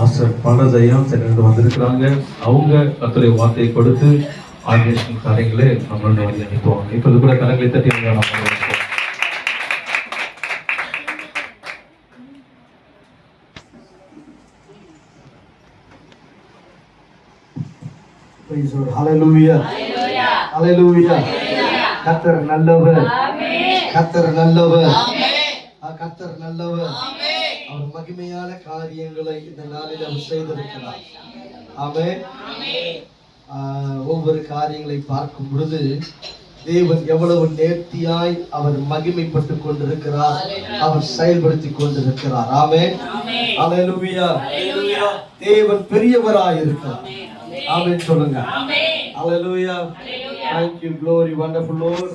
Master பாரதையும் சென்று வந்திருக்கிறாங்க. அவங்க கர்த்தருடைய வார்த்தையை கொடுத்து ஆர்கனைசேஷன் காரியங்களே நம்மளோட வந்து நினைப்போம். இப்போது கூட கரங்களை தட்டி நம்ம ஹல்லேலூயா ஹல்லேலூயா. கர்த்தர் நல்லவர், கர்த்தர் நல்லவர், கர்த்தர் நல்லவர். அவர் மகிமையான காரியங்களை இந்த நாளில் அவர் செய்திருக்கிறார். ஆமென். ஒவ்வொரு காரியங்களை பார்க்கும் பொழுது தேவன் எவ்வளவு நேர்த்தியாய் அவர் மகிமைப்பட்டுக் கொண்டிருக்கிறார், அவர் செயல்படுத்தி கொண்டிருக்கிறார். ஆமென் ஹல்லேலூயா. தேவன் பெரியவராய் இருக்கிறார். ஆமென் சொல்லுங்க. ஹல்லேலூயா. Thank you, glory, wonderful Lord.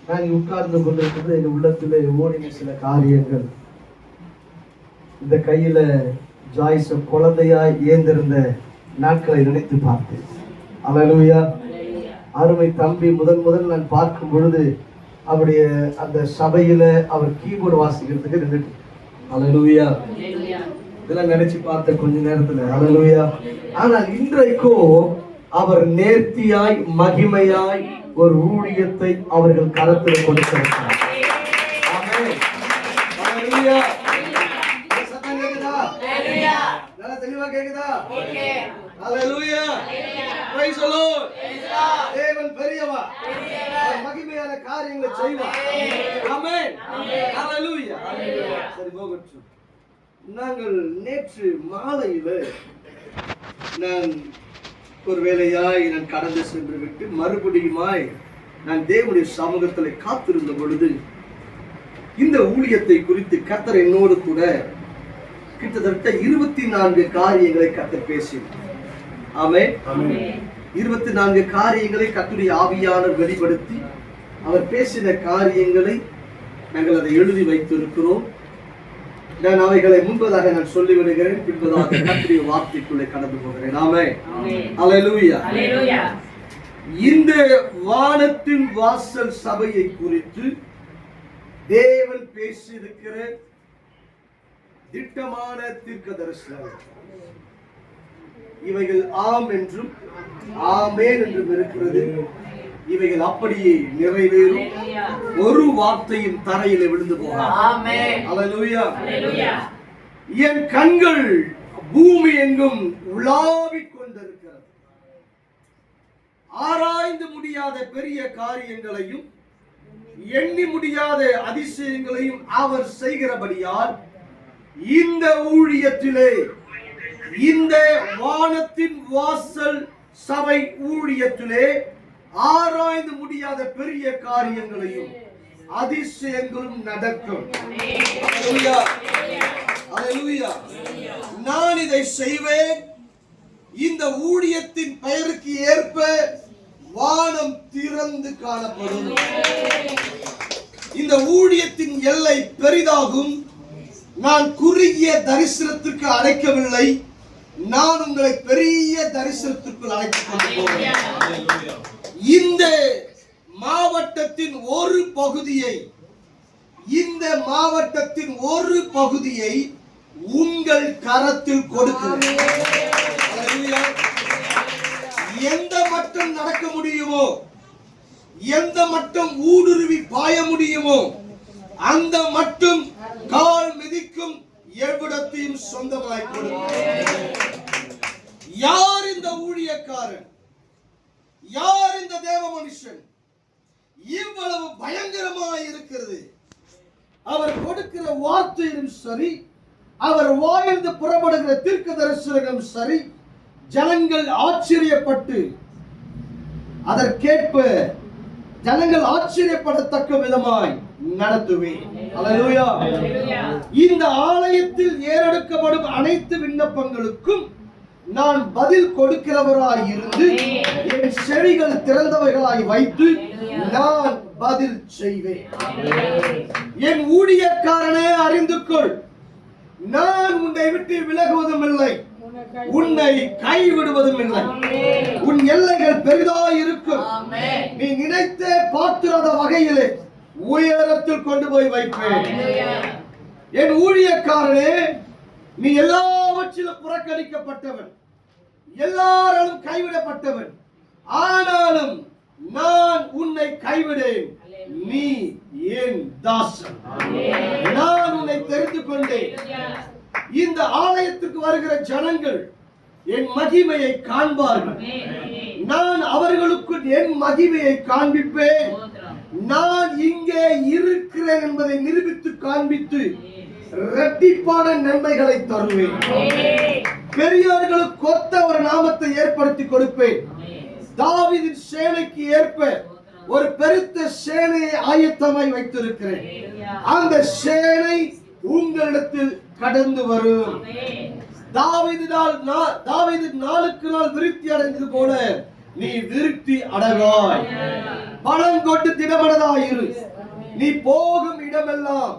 நான் உட்கார்ந்து கொண்டிருக்கிறது என் உள்ளத்திலே ஓடின சில காரியங்கள். இந்த கையில ஜாய்ஸ் குழந்தையாய் ஏந்திருந்த நாட்களை நினைத்து பார்த்தேன். ஹல்லேலூயா. அருமை தம்பி முதல் நான் பார்க்கும் பொழுது அவருடைய அந்த சபையில அவர் கீபோர்டு வாசிக்கிறதுக்கு நின்றுட்டு. ஹல்லேலூயா. இதெல்லாம் நினைச்சு பார்த்த கொஞ்ச நேரத்துல. ஹல்லேலூயா. ஆனால் இன்றைக்கோ அவர் நேர்த்தியாய் மகிமையாய் ஒரு ஊழியத்தை அவர்கள் கரத்தில் கொடுத்திருக்கிறார். ஆமென். ஹல்லேலூயா. சத்தம் கேக்குதா? ஹல்லேலூயா. நல்லா தெளிவா கேக்குதா? Okay. Hallelujah. Price the Lord. தேவன் பெரியவர். அவர் மகிமையான காரியங்களை செய்வார். ஆமென். ஹல்லேலூயா. சரி போகட்டும். நாங்கள் நேற்று மாலையில் நான் ஒரு வேலையாய் நான் கடந்து சென்று விட்டு மறுபடியுமாய் நான் தேவனுடைய சமூகத்தில் காத்திருந்த பொழுது இந்த ஊழியத்தை குறித்து கர்த்தர் என்னோடு கூட கிட்டத்தட்ட 24 காரியங்களை கர்த்தர் பேசினார். ஆமென். 24 காரியங்களை கர்த்தருடைய ஆவியானவர் வெளிப்படுத்தி அவர் பேசின காரியங்களை நாங்கள் அதை எழுதி வைத்திருக்கிறோம். நான் அவைகளை முன்பதாக நான் சொல்லிவிடுகிறேன், பின்பதாக கர்த்தருடைய வார்த்தைக்குள்ளே கடந்து போகிறேன். ஆமென். ஹல்லேலூயா. இந்த வானத்தின் வாசல் சபையை குறித்து தேவன் பேசியிருக்கிற திட்டமான தீர்க்கதரிசனம் இவைகள் ஆம் என்றும் ஆமென் என்றும் இருக்கிறது. இவைகள் அப்படியே நிறைவேறும். ஒரு வார்த்தையும் தரையில விழுந்து போகாது. ஆமென். ஹல்லேலூயா. என் கண்கள் பூமி எங்கும் உலாவிக் கொண்டிருக்கிறது. ஆராய்ந்து முடியாத பெரிய காரியங்களையும் எண்ணி முடியாத அதிசயங்களையும் அவர் செய்கிறபடியால் இந்த ஊழியத்திலே, இந்த வானத்தின் வாசல் சபை ஊழியத்திலே ஆராய்ந்து முடியாத பெரிய காரியங்களையும் அதிசயங்களும் நடக்கும். ஹல்லேலூயா. ஹல்லேலூயா. நான் இதை செய்வேன். இந்த ஊழியத்தின் பெயருக்கு ஏற்ப வானம் திறந்து காணப்படும். இந்த ஊழியத்தின் எல்லை பெரிதாகும். நான் குறுகிய தரிசனத்திற்கு அழைக்கவில்லை, நான் உங்களை பெரிய தரிசனத்திற்குள் அழைத்துக் கொண்டு போகிறேன். இந்த மாவட்டத்தின் ஒரு பகுதியை, இந்த மாவட்டத்தின் ஒரு பகுதியை உங்கள் கரத்தில் கொடுக்கிறேன். எந்த மட்டும் நடக்க முடியுமோ, எந்த மட்டும் ஊடுருவி பாய முடியுமோ, அந்த மட்டும் கால் மிதிக்கும் எவ்விடத்தையும் சொந்தமாய் கொடுக்கிறேன். யார் இந்த ஊழியக்காரன்? யார் இந்த தேவ மனுஷன்? இவ்வளவு பயங்கரமாய் இருக்கிறது. அவர் கொடுக்கிற வார்த்தையும் சரி, அவர் வாயிலிருந்து புறப்படுகிற தீர்க்க தரிசனம் சரி, ஜனங்கள் ஆச்சரியப்பட்டு அதற்கேற்ப ஜனங்கள் ஆச்சரியப்படத்தக்க விதமாய் நடத்துவேன். ஹல்லேலூயா. இந்த ஆலயத்தில் ஏறெடுக்கப்படும் அனைத்து விண்ணப்பங்களுக்கும் நான் பதில் கொடுக்கிறவராய் இருந்து என் செவிகள் திறந்தவைகளாய் வைத்து நான் பதில் செய்வேன். என் ஊழியக்காரனே அறிந்து கொள், நான் உன்னை விட்டு விலகுவதும் இல்லை, உன்னை கைவிடுவதும் இல்லை. உன் எல்லைகள் பெரிதாய் இருக்கும். நீ நினைத்த பாத்திராத வகையிலே உயரத்தில் கொண்டு போய் வைப்பேன். என் ஊழியக்காரனே, நீ எல்லாவற்றிலும் புறக்கணிக்கப்பட்டவன், எல்லாராலும் கைவிடப்பட்டவன். ஆனாலும் நான் உன்னை கைவிடேன், நீ என் தாசன். நான் உன்னை தெரிந்து கொண்டேன். இந்த ஆலயத்துக்கு வருகிற ஜனங்கள் என் மகிமையை காண்பார்கள். நான் அவர்களுக்கு என் மகிமையை காண்பிப்பேன். நான் இங்கே இருக்கிறேன் என்பதை நிரூபித்து காண்பித்து இரட்டிப்பான நன்மைகளை தருவேன். பெரியோர்களுக்கு ஒத்த ஒரு நாமத்தை ஏற்படுத்தி கொடுப்பேன். தாவீதின் சேனைக்கு ஏற்ப ஒரு பெருத்த சேனையை ஆயத்தமாய் வைத்திருக்கிறேன். அந்த சேனை உங்களிடத்தில் கடந்து வரும். தாவீது நாளுக்கு நாள் விருத்தி அடைந்தது போல நீ விருத்தி அடைவாய். பலம் கொண்டு திடமனதாயிரு. நீ போகும் இடமெல்லாம்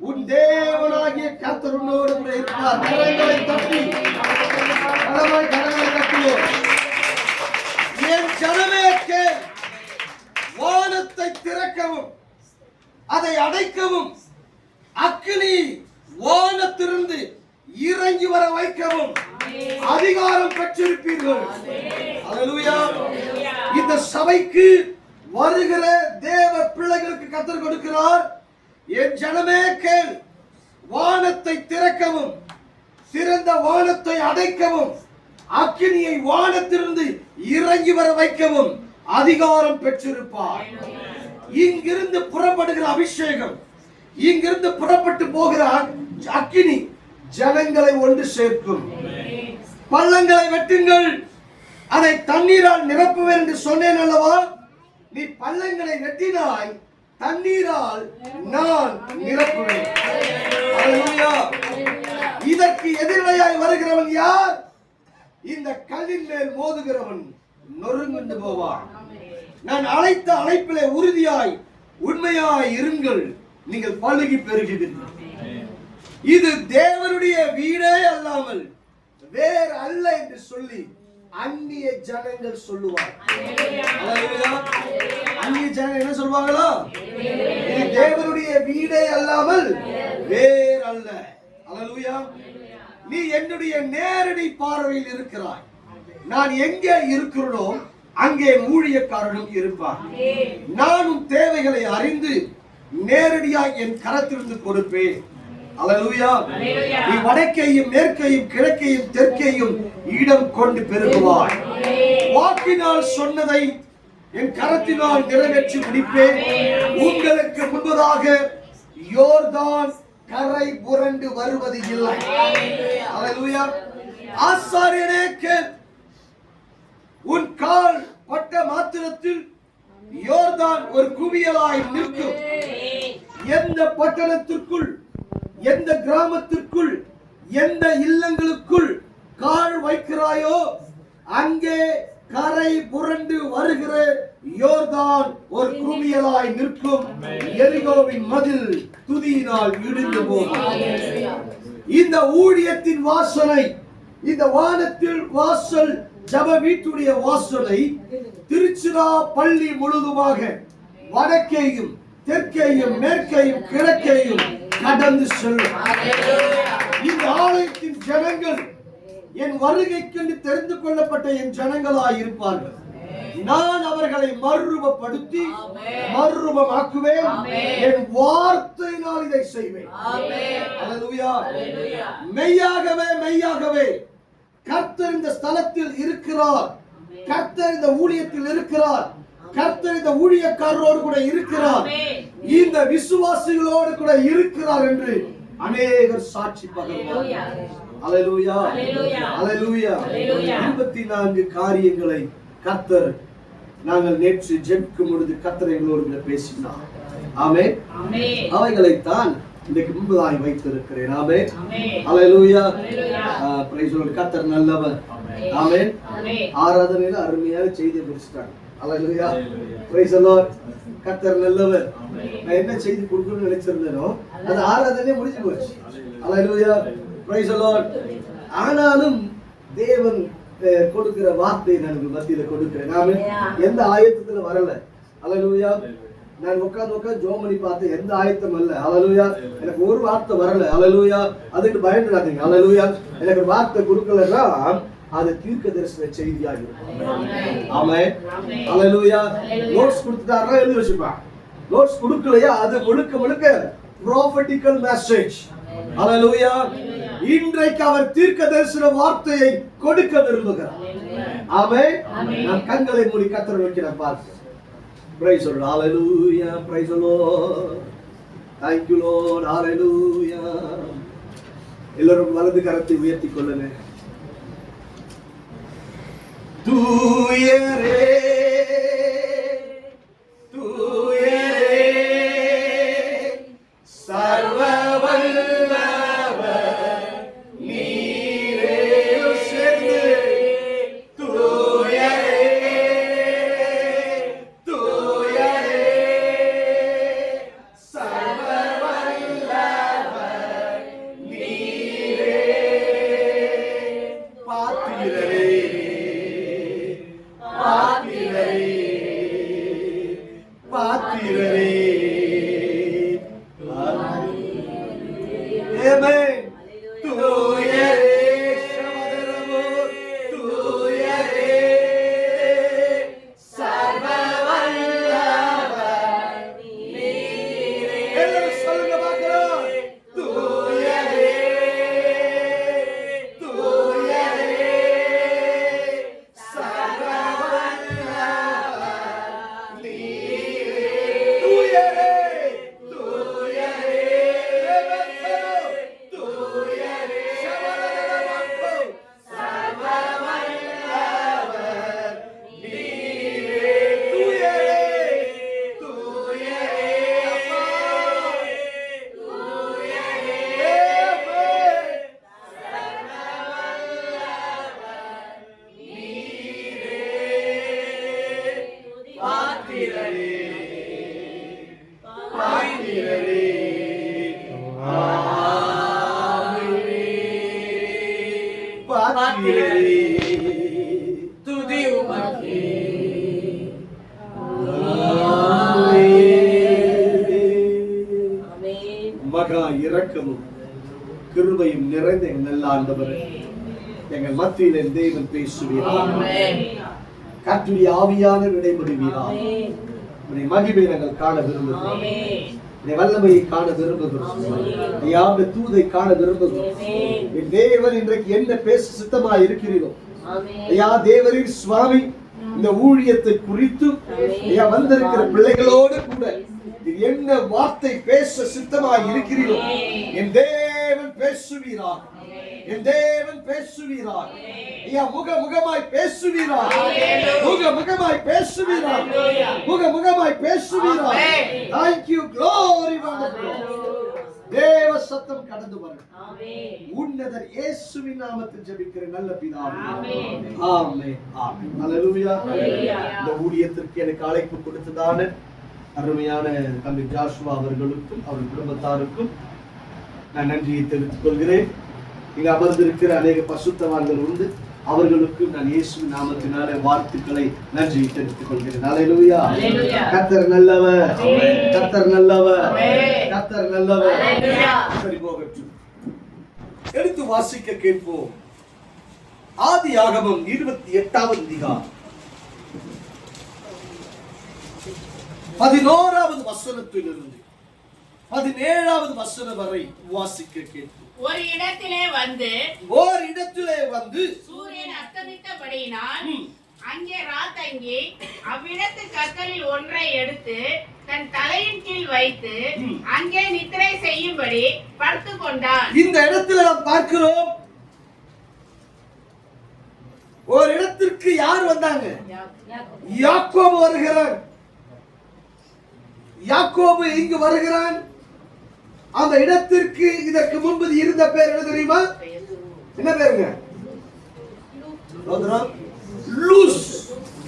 உன் தேவனாகிய கர்த்தர் உன்னோடு கூட இருப்பார். கரங்களை தட்டி கரங்களை தட்டுவோம். என் ஜனமே கேள், வானத்தை திறக்கவும் அதை அடைக்கவும் அக்கினி வானத்திலிருந்து இறங்கி வர வைக்கவும் அதிகாரம் பெற்றிருப்பீர்கள். அல்லேலூயா. இந்த சபைக்கு வருகிற தேவ பிள்ளைகளுக்கு கர்த்தர் கொடுக்கிறார். என் ஜனமே கேள், வானத்தை திறக்கவும் திறந்த வானத்தை அடைக்கவும் அக்கினியை வானத்திலிருந்து இறங்கி வர வைக்கவும் அதிகாரம் பெற்றிருப்பார். இங்கிருந்து புறப்படுகிற அபிஷேகம், இங்கிருந்து புறப்பட்டு போகிற அக்கினி ஜனங்களை ஒன்று சேர்க்கும். பள்ளங்களை வெட்டுங்கள், அதை தண்ணீரால் நிரப்புவேன் என்று சொன்னேன் அல்லவா? நீ பள்ளங்களை வெட்டினாய், தண்ணீரால் நான் நிரப்புவேன். அல்லேலூயா. இதற்கு எதிர்வையாய் வருகிறவன் யார்? இந்த கல்லின் மேல் மோதுகிறவன் நொறுங்குண்டு போவான். நான் அழைத்த அழைப்பிலே உறுதியாய் உண்மையாய் இருங்கள், நீங்கள் பழுகி பெருகுவீர்கள். இது தேவனுடைய வீடே அல்லாமல் வேறு அல்ல என்று சொல்லி அந்நிய ஜனங்கள் சொல்லுவார். அந்நிய ஜனங்கள் என்ன சொல்வாங்களோ? இது தேவனுடைய வீடே அல்லாமல் வேறு அல்ல. அல்லேலூயா. நீ என்னுடைய நேரடி பார்வையில் இருக்கிறாய். நான் எங்கே இருக்கிறனோ அங்கே ஊழியக்காரனும் இருப்பார். நானும் தேவைகளை அறிந்து நேரடியாக என் கரத்திலிருந்து கொடுப்பேன். அல்லேலூயா. நீ வடக்கையும் மேற்கையும் கிழக்கையும் தெற்கையும் இடம் கொண்டு பெருகுவாய். வாக்கினால் சொன்னதை என் கரத்தினால் நிறைவேற்றி முடிப்பேன். உங்களுக்கு முன்பதாக யோர்தான் கரை புரண்டு வருவது இல்லை. அல்லேலூயா. ஆசாரியனே கேள், உன் கால் பட்ட மாத்திரத்தில் யோர்தான் ஒரு குவியலாய் நிற்கும். எந்த பட்டணத்திற்குள், எந்த கிராமத்திற்குள், எந்த இல்லங்களுக்குள் கால் வைக்கிறாயோ அங்கே கரை புரண்டு வருகிற யோர்தான் ஒரு குவியலாய் நிற்கும். எரிகோவின் மதில் துதியினால் இடிந்து போகும். இந்த ஊழியத்தின் வாசனை, இந்த வானத்தில் வாசல் ஜப வீட்டுடைய வாசலை திருச்சிராப்பள்ளி முழுதுமாக வடக்கேயும் தெற்கேயும் மேற்கேயும் கிழக்கேயும் கடந்து செல்லும். இந்த ஆலயத்தின் ஜனங்கள் என் வருகைக்கு தெரிந்து கொள்ளப்பட்ட என் ஜனங்களாய் இருப்பார்கள். நான் அவர்களை மறுரூபப்படுத்தி மறுரூபமாக்குவேன். என் வார்த்தையினால் இதை செய்வேன். அல்லேலூயா. மெய்யாகவே மெய்யாகவே கர்த்தர் இந்த ஸ்தலத்தில் இருக்கிறார். கர்த்தர் இந்த ஊழியத்தில் இருக்கிறார். கர்த்தர் இந்த ஊழியக்காரரோடு கூட இருக்கிறார். இந்த விசுவாசிகளோடு கூட இருக்கிறார் என்று அநேகர் சாட்சி பகர்வார். அல்லேலூயா. அல்லேலூயா. 24 காரியங்களை கர்த்தர் நாங்கள் நேற்று ஜெபிக்கும் பொழுது கர்த்தர் எங்களோடு பேசினார். ஆமென். அவைகளைத்தான் இன்றைக்கு முன்பதாய் வைத்திருக்கிறேன். ஆமென். அல்லேலூயா. Praise the lord. கர்த்தர் நல்லவர். ஆமென். ஆராதனையில அருமையாக செய்தி முடிச்சிட்டாங்க. அல்லேலூயா. Praise the lord. கர்த்தர் நல்லவர். நான் என்ன செய்தி கொடுக்கணும்னு நினைச்சிருந்தேனோ அது ஆராதனையே முடிஞ்சு போச்சு. அல்லேலூயா. Praise the lord. ஆனாலும் தேவன் கொடுக்கிற வார்த்தை எனக்கு மத்தியில கொடுக்கிறேன். ஆமென். எந்த ஆயத்தத்துல வரல. அல்லேலூயா. நான் உட்காந்து ஜோம் பண்ணி பார்த்து எந்த ஆயத்தம் அல்ல. ஹல்லேலூயா. எனக்கு ஒரு வார்த்தை வரல. ஹல்லேலூயா. அதுக்கு பயந்துடாதீங்க. ஹல்லேலூயா. எனக்கு ஒரு வார்த்தை கொடுக்கலன்னா அது தீர்க்க தரிசன செய்தியா இருக்கும். ஆமென். ஹல்லேலூயா. நோட்ஸ் கொடுத்துட்டாருன்னா எழுதி வச்சுப்பான். நோட்ஸ் கொடுக்கலையா அது முழுக்க ப்ராஃபெட்டிக்கல் மெசேஜ். ஹல்லேலூயா. இன்றைக்கு அவர் தீர்க்க தரிசன வார்த்தையை கொடுக்க விரும்புகிறார். ஆமென். நான் கண்களை மூடி கர்த்தரை நோக்கி நான் பார்க்கிறேன். Praise the Lord. Hallelujah. Praise the Lord. Thank you Lord. Hallelujah. எல்லாரும் வலது கரத்தை உயர்த்தி கொள்ளுங்க. தூயரே தூயரே சர்வ வல்லவர் நீரே. சேர்ந்து தூயரே தூயரே சர்வ வல்லவர் நீரே. பாத்திரரே பாத்திரரே ஆமென். தூயரே சமதரமோ தூயரே சர்வ வல்லவர் நீரே. எல்லாரும் சொல்லுங்க பார்க்கலாம். தூயரே தூயரே சர்வ வல்லவர் நீரே. தூயரே தூயரே தூயரே சமதரமோ சர்வ வல்லவர் நீரே. தூயரே தூயரே அப்பா தூயரே பாத்திரரே பாத்திரரே பாத்திரரே துதி உமக்கே. மகா இரக்கமும் கிருபையும் நிறைந்த எங்கள் நல்ல ஆண்டவரே, எங்கள் மத்தியிலே தேவன் பேசுவீராக. கர்த்தருடைய ஆவியானவர் இடைபடுவீராக. உம்முடைய மகிமையை நாங்கள் காண விரும்புகிறோம். உம்முடைய வல்லமையை காண விரும்புகிறோம். ஐயா, உம்முடைய தூதை காண விரும்புகிறோம். என் தேவன் இன்றைக்கு என்ன பேச சித்தமாய் இருக்கிறீரோ ஐயா, தேவரின் சுவாமி இந்த ஊழியத்தை குறித்து ஐயா வந்திருக்கிற பிள்ளைகளோடு கூட இது என்ன வார்த்தை பேச சித்தமாய் இருக்கிறீரோ என் தேவன் பேசுவீராக. என் தேவன் பேசுவீராக. ஐயா, முகமுகமாய் பேசுவீராக. முகமுகமாய் பேசுவீராக. முகமுகமாய் பேசுவீராக. Thank you, glory wonderful. தேவ சத்தம் கடந்து வரும். உன்னதர் இயேசுவின் நாமத்தில் ஜெபிக்கிற நல்ல பிதாவே. ஆமென் ஆமென். ஹல்லேலூயா. இந்த ஊழியத்திற்கு எனக்கு அழைப்பு கொடுத்ததான அருமையான தம்பி ஜாஷுவா அவர்களுக்கும் அவர் குடும்பத்தாருக்கும் நான் நன்றியை தெரிவித்துக் கொள்கிறேன். இங்கு அமர்ந்திருக்கிற அநேக பசுத்தவான்கள் உண்டு. அவர்களுக்கும் நான் இயேசுவின் நாமத்தினாலே வாழ்த்துக்களை நன்றியை தெரிவித்துக் கொள்கிறேன். ஹல்லேலூயா. கர்த்தர் நல்லவர். கர்த்தர் நல்லவர். கர்த்தர் நல்லவர். சரி, போகட்டும். எடுத்து வாசிக்க கேட்போம். ஆதியாகமம் 28வது அதிகாரம் 11வது வசனத்திலிருந்து 17வது வசனம் வரை வாசிக்க கேட்போம். ஒரு இடத்திலே வந்து சூரியன் அஸ்தமித்தபடியினால் அங்கே ராத்தங்கி அவ்விடத்து கற்களில் ஒன்றை எடுத்து தன் தலையின் கீழ் வைத்து அங்கே நித்திரை செய்யும்படி படுத்துக் கொண்டான். இந்த இடத்துல நாம் பார்க்கிறோம், ஒரு இடத்திற்கு யார் வந்தாங்க? யாக்கோபு வருகிறான். யாக்கோபு இங்கு வருகிறான். அந்த இடத்திற்கு இதற்கு முன்பு இருந்த பேர் என்ன தெரியுமா? என்ன பேருங்க? லூஸ்.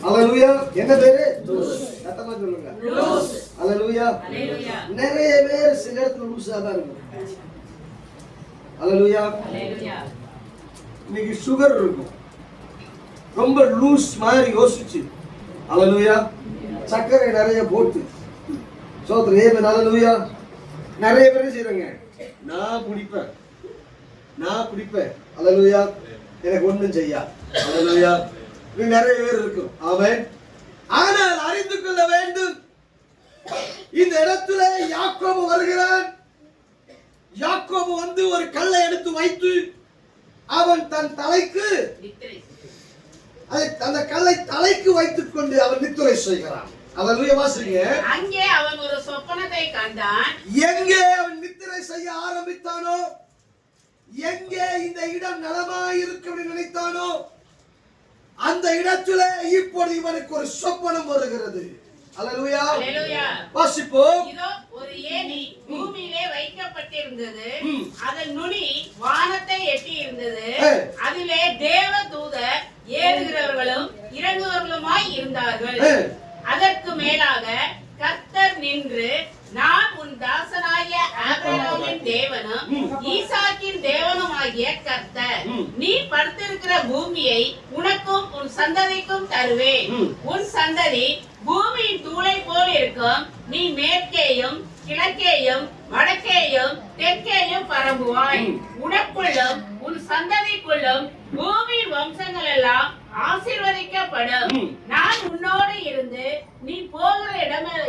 ஹல்லேலூயா. என்ன பேரு? லூஸ். சத்தமா சொல்லுங்க. லூஸ். ஹல்லேலூயா. நிறைய பேர் சில இடத்துல லூஸா தான் இருக்கும். ஹல்லேலூயா. இன்னைக்கு சுகர் இருக்கும், ரொம்ப லூஸ் மாதிரி யோசிச்சு. ஹல்லேலூயா. சர்க்கரை நிறைய போட்டு சோத்ரே ஹalleluya. நிறைய பேர் செய்றாங்க, நான் குடிப்பேன் ஹalleluya, எனக்கு ஒண்ணும் செய்யா ஹalleluya. இது நிறைய பேர் இருக்கும். ஆமென். ஆனால் அறிந்து கொள்ள வேண்டும், இந்த இடத்துல யாக்கோபு வருகிறான். யாக்கோபு வந்து ஒரு கல்லை எடுத்து வைத்து அவன் தன் தலைக்கு அந்த கல்லை தலைக்கு வைத்துக் கொண்டு அவன் நித்திரை செய்கிறான். ஹalleluya. வாசிங்க. அங்கே அவன் ஒரு சொப்பனத்தை கண்டான். எங்கே அவன் நித்திரை செய்ய ஆரம்பித்தானோ, எங்கே இந்த இடம் நலமாய் இருக்கும் நினைத்தானோ, அந்த இடத்துல இப்பொழுது இவனுக்கு ஒரு சொப்பனம் வருகிறது. ஹalleluya. ஹalleluya. வாசிப்போம். இதோ ஒரு ஏணி பூமியிலே வைக்கப்பட்டிருந்தது, அதன் நுனி வானத்தை எட்டி இருந்தது. அதிலே தேவதூதர் ஏறுகிறவர்களும் இறங்குகிறவர்களுமாய் இருந்தார்கள். அதற்கு மேலாக கர்த்தர் நின்று, நான் உன் தாசனாகிய ஆபிரகாமின் தேவனும் ஈசாக்கின் தேவனுமாகிய கர்த்தர், நீ படுத்திருக்கிற பூமியை உனக்கும் உன் சந்ததிக்கும் தருவேன். உன் சந்ததி பூமியின் தூளை போல் இருக்கும். நீ மேற்கேயும் கிழக்கேயும் வடக்கேயும் தெற்கேயும் பரம்புவாய். உனக்குள்ளும் உன் சந்ததிக்குள்ளும் பூமியின் வம்சங்கள் எல்லாம் ஆசீர்வதிக்கப்படும். நான் உன்னோடு இருந்து நீ போகிற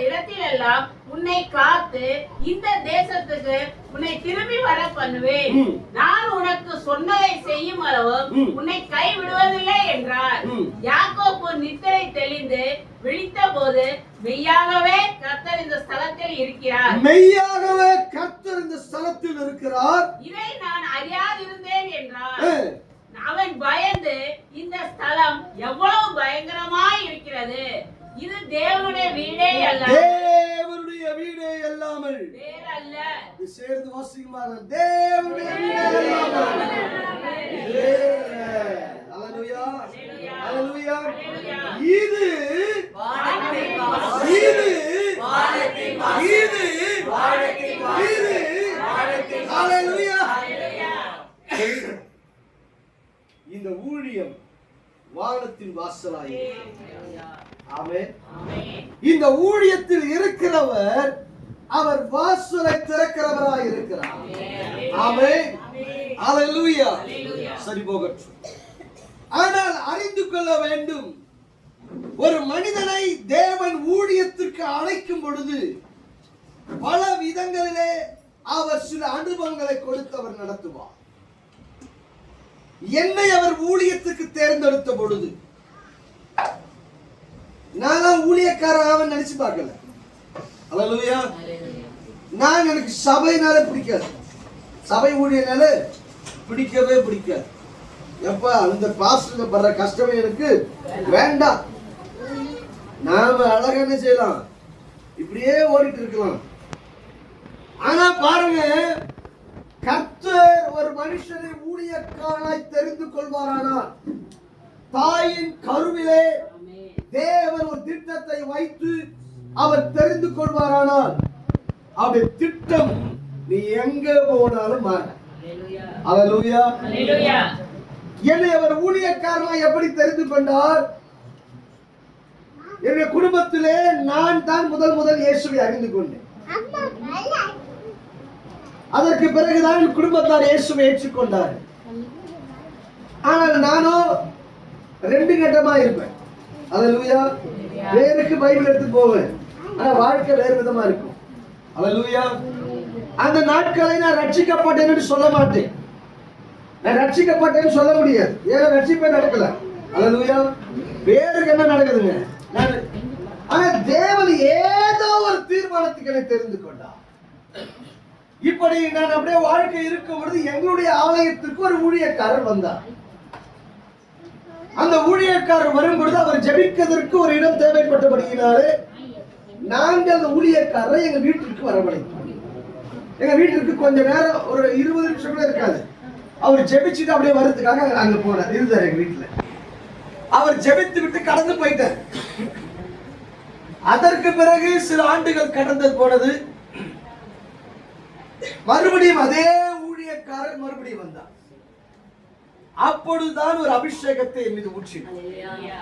இடத்திலெல்லாம் உன்னை காத்து இந்த தேசத்துக்கு உன்னை திரும்பி வர பண்ணுவேன். நான் உனக்கு சொன்னதை செய்யும் அளவும் உன்னை கைவிடுவதில்லை என்றார். யாக்கோபு நித்திரை தெளிந்து விழித்த போது, மெய்யாகவே கர்த்தர் இந்த ஸ்தலத்தில் இருக்கிறார். மெய்யாகவே கர்த்தர் இந்த ஸ்தலத்தில் இருக்கிறார். இதை நான் அறியாதிருந்தேன் என்றார். அவன் பயந்து, இந்த ஸ்தலம் எவ்வளவு பயங்கரமாய் இருக்கிறது, இது தேவனுடைய வீடே அல்ல, தேவனுடைய வீடே அல்லாமல் வேறல்ல. இது சேர்ந்து வாசிக்குமாறு, தேவனுடைய வீடே அல்லாமல் ஹalleluya, ஹalleluya. இது வானத்தின் வாசல், இது வானத்தின் வாசல், இது வானத்தின் வாசல், ஹalleluya. இந்த ஊழியம் வானத்தின் வாசலாய். ஆமென். இந்த ஊழியத்தில் இருக்கிறவர் அவர் வாசலை திறக்கிறவராய் இருக்கிறார். ஆமென். ஹalleluya. சரி போகட்டும். ஆனால் அறிந்து கொள்ள வேண்டும், ஒரு மனிதனை தேவன் ஊழியத்திற்கு அழைக்கும் பொழுது பல விதங்களிலே அவர் சில அனுபவங்களை கொடுத்தவர் நடத்துவார். என்னை அவர் ஊழியத்துக்கு தேர்ந்தெடுத்த பொழுது நான் ஊழியக்காரன் நினைச்சு பார்க்கல. ஹalleluya. நான் எனக்கு சபைனால பிடிக்காது, சபை ஊழியனால பிடிக்கவே பிடிக்காது. எப்ப அந்த பாஸ்டர் படுற கஷ்டமே எனக்கு வேண்டாம். நாம அழகா என்ன செய்யலாம், இப்படியே ஓடிட்டு இருக்கலாம். ஆனா பாருங்க, கர்த்தர் ஒரு மனுஷனை ஊழியக்காரனாய் தெரிந்து கொள்வாரானால், தாயின் கருவிலே தேவன் ஒரு திட்டத்தை வைத்து அவர் தெரிந்து கொள்வாரானால், அவருடைய திட்டம் நீ எங்க போனாலும் மாற. ஹalleluya, ஹalleluya. என்னை அவர் ஊழியக்காரனாய் எப்படி தெரிந்து கொண்டார்? என்னுடைய குடும்பத்திலே நான் தான் முதல் இயேசுவை அறிந்து கொண்டேன். அதற்கு பிறகுதான் குடும்பத்தார் இயேசுவை ஏற்றுக்கொண்டார். ஆனால் நானோ ரெண்டு கட்டமா இருப்பேன். ஹalleluya. வேருக்கு பைபிள் எடுத்து போவேன், ஆனா வாழ்க்கை வேறு விதமா இருக்கும். ஹalleluya. அந்த நாட்களை நான் ரட்சிக்கப்பட்டேன்னு சொல்ல மாட்டேன், நான் ரட்சிக்கப்பட்டேன்னு சொல்ல முடியாது. ஏன்னா ரட்சிப்பே நடக்கல. ஹalleluya. வேருக்கு என்ன நடக்குதுங்க? ஆனா தேவன் ஏதோ ஒரு தீர்மானத்துக்கு என்னை தெரிந்து கொண்டார். இப்படி நான் அப்படியே வாழ்க்கை இருக்கும் பொழுது எங்களுடைய ஆலயத்திற்கு ஒரு ஊழியக்காரர் வந்தார். அந்த ஊழியக்காரர் வரும் பொழுது அவர் ஜெபிக்கிறதற்கு ஒரு இடம் தேவைப்பட்டபடியினாலே நாங்கள் அந்த ஊழியக்காரரை எங்க வீட்டிற்கு வரவழைத்தோம். எங்க வீட்டிற்கு கொஞ்ச நேரம், ஒரு 20 நிமிஷம் கூட இருக்காது, அவர் ஜெபிச்சுட்டு அப்படியே வர்றதுக்காக அங்க போனார். இருந்தார் எங்க வீட்டுல. அவர் ஜெபித்து விட்டு கடந்து போயிட்டார். அதற்கு பிறகு சில ஆண்டுகள் கடந்து போனது. மறுபடியும் அதே ஊழியக்காரர் மறுபடியும் வந்தார். அப்பொழுதுதான் ஒரு அபிஷேகத்தை என் மீது ஊற்றினார்.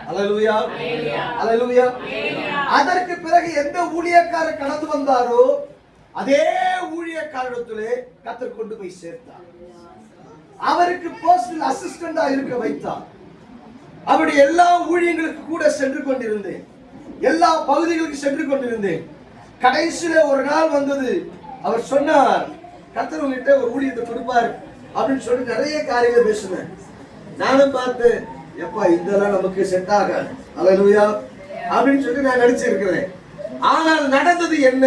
அல்லேலூயா, அல்லேலூயா. அதற்கு பிறகு எந்த ஊழியக்காரர் கடந்து வந்தாரோ அதே ஊழியக்காரத்திலே கர்த்தர் கொண்டு போய் சேர்த்தார். அவருக்கு பர்சனல் அசிஸ்டண்டா இருக்க வைத்தார். அவருடைய எல்லா ஊழியங்களுக்கு கூட சென்று கொண்டிருந்தேன், எல்லா பகுதிகளுக்கு சென்று கொண்டிருந்தேன். கடைசியில ஒரு நாள் வந்தது, அவர் சொன்னார், கர்த்தர் உங்ககிட்ட ஒரு ஊழியத்தை கொடுப்பார் அப்படின்னு சொல்லி நிறைய காரியங்களை பேசினேன். நானும் பார்த்தேன், எப்பா இதெல்லாம் நமக்கு செட் ஆகாது, அல்லேலூயா அப்படின்னு சொல்லி நான் நினைச்சிருக்கிறேன். ஆனால் நடந்தது என்ன?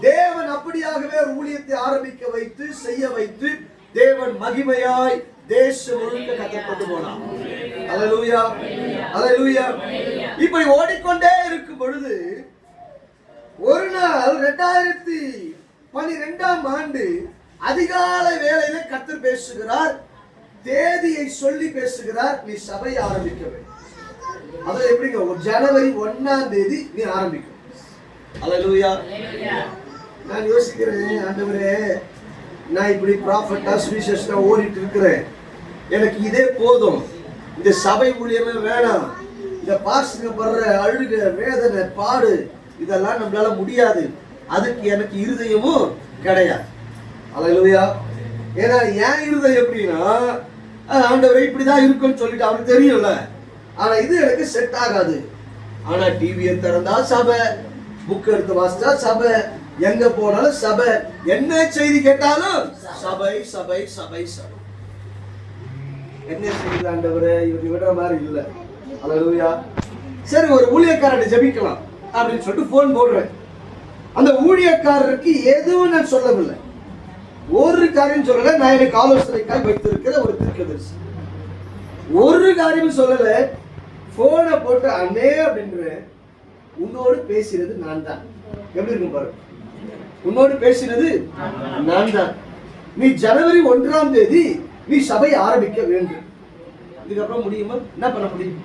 தேவன் அப்படியாகவே ஒரு ஊழியத்தை ஆரம்பிக்க வைத்து செய்ய வைத்து தேவன் மகிமையாய் தேசம் முழுக்க கர்த்தர் கொண்டு போனார். அல்லேலூயா, அல்லேலூயா. இப்படி ஓடிக்கொண்டே இருக்கும் பொழுது ஒரு நாள் 2012ஆம் ஆண்டு அதிகாலை வேளையில கர்த்தர் பேசுகிறார். தேதியை சொல்லி பேசுகிறார், நீ சபையை ஆரம்பிக்க வேண்டும். அது எப்படிங்க? ஒரு ஜனவரி 1ஆம் தேதி நீ ஆரம்பிக்க. அல்லேலூயா. நான் யோசிக்கிறேன், ஆண்டவரே நான் இப்படி ப்ராஃபட்டா சுவிசேஷனா ஓடிட்டு இருக்கிறேன், எனக்கு இதே போதும், இந்த சபை ஊழியமே வேணாம், இந்த பாஸ்டர்ங்க படுற அழுக வேதனை பாடு இதெல்லாம் நம்மளால முடியாது, அதுக்கு எனக்கு இருதயமும் கிடையாது. அல்லேலூயா. ஏன்னா என் இருதயம் எப்படின்னா, ஆண்டவரே இப்படிதான் இருக்குன்னு சொல்லிட்டு அவருக்கு தெரியல, ஆனா இது எனக்கு செட் ஆகாது. ஆனா டிவியை திறந்தா சபை, புக் எடுத்து வாசிச்சா சபை, எங்க போனாலும் சபை, என்ன செய்தி கேட்டாலும் சபை சபை சபை சபை. என்ன செய்தி ஆண்டவரே, இவங்க விடுற மாதிரி இல்ல. அல்லேலூயா. சரி, ஒரு ஊழியக்காரரை ஜெபிக்கலாம் அப்படின்னு சொல்லிட்டு போன் போடுறேன். அந்த ஊழியக்காரருக்கு எதுவும் நான் சொல்லவில்லை, ஒரு காரியம் சொல்லல. நான் எனக்கு ஆலோசனைக்காக வைத்திருக்கிற ஒரு தீர்க்கதரிசி, ஒரு காரியம் சொல்லல. போனை போட்டு அண்ணே அப்படின்ற, உன்னோடு பேசினது நான் தான். எப்படி இருக்கும் பாரு, உன்னோடு பேசினது நான் தான். நீ ஜனவரி 1ஆம் தேதி நீ சபை ஆரம்பிக்க வேண்டும். இதுக்கப்புறம் முடியுமா? என்ன பண்ண முடியும்?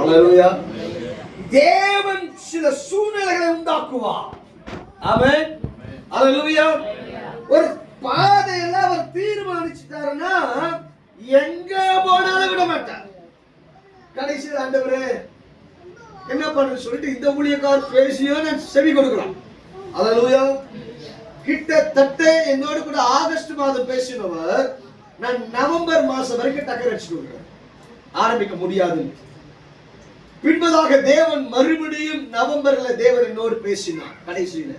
அல்லேலூயா. தேவன் சில சூழ்நிலைகளை உண்டாக்குவார். ஆமென். அல்லேலூயா. ஒரு பாதையெல்லாம் அவர் தீர்மானிச்சுட்டாருன்னா எங்க போனாலும் விட மாட்டார். கடைசியில் ஆண்டவரே என்ன பண்ண சொல்லிட்டு இந்த ஊழியக்காரர் பேசியோ நான் செவி கொடுக்கலாம். அல்லேலூயா. கிட்டத்தட்ட என்னோடு கூட ஆகஸ்ட் மாதம் பேசினவர் நான் நவம்பர் மாசம் வரைக்கும் டக்கர் அடிச்சுட்டு இருக்கிறேன், ஆரம்பிக்க முடியாது. பின்பதாக தேவன் மறுபடியும் நவம்பர்ல தேவன் என்னோடு பேசினார். கடைசியில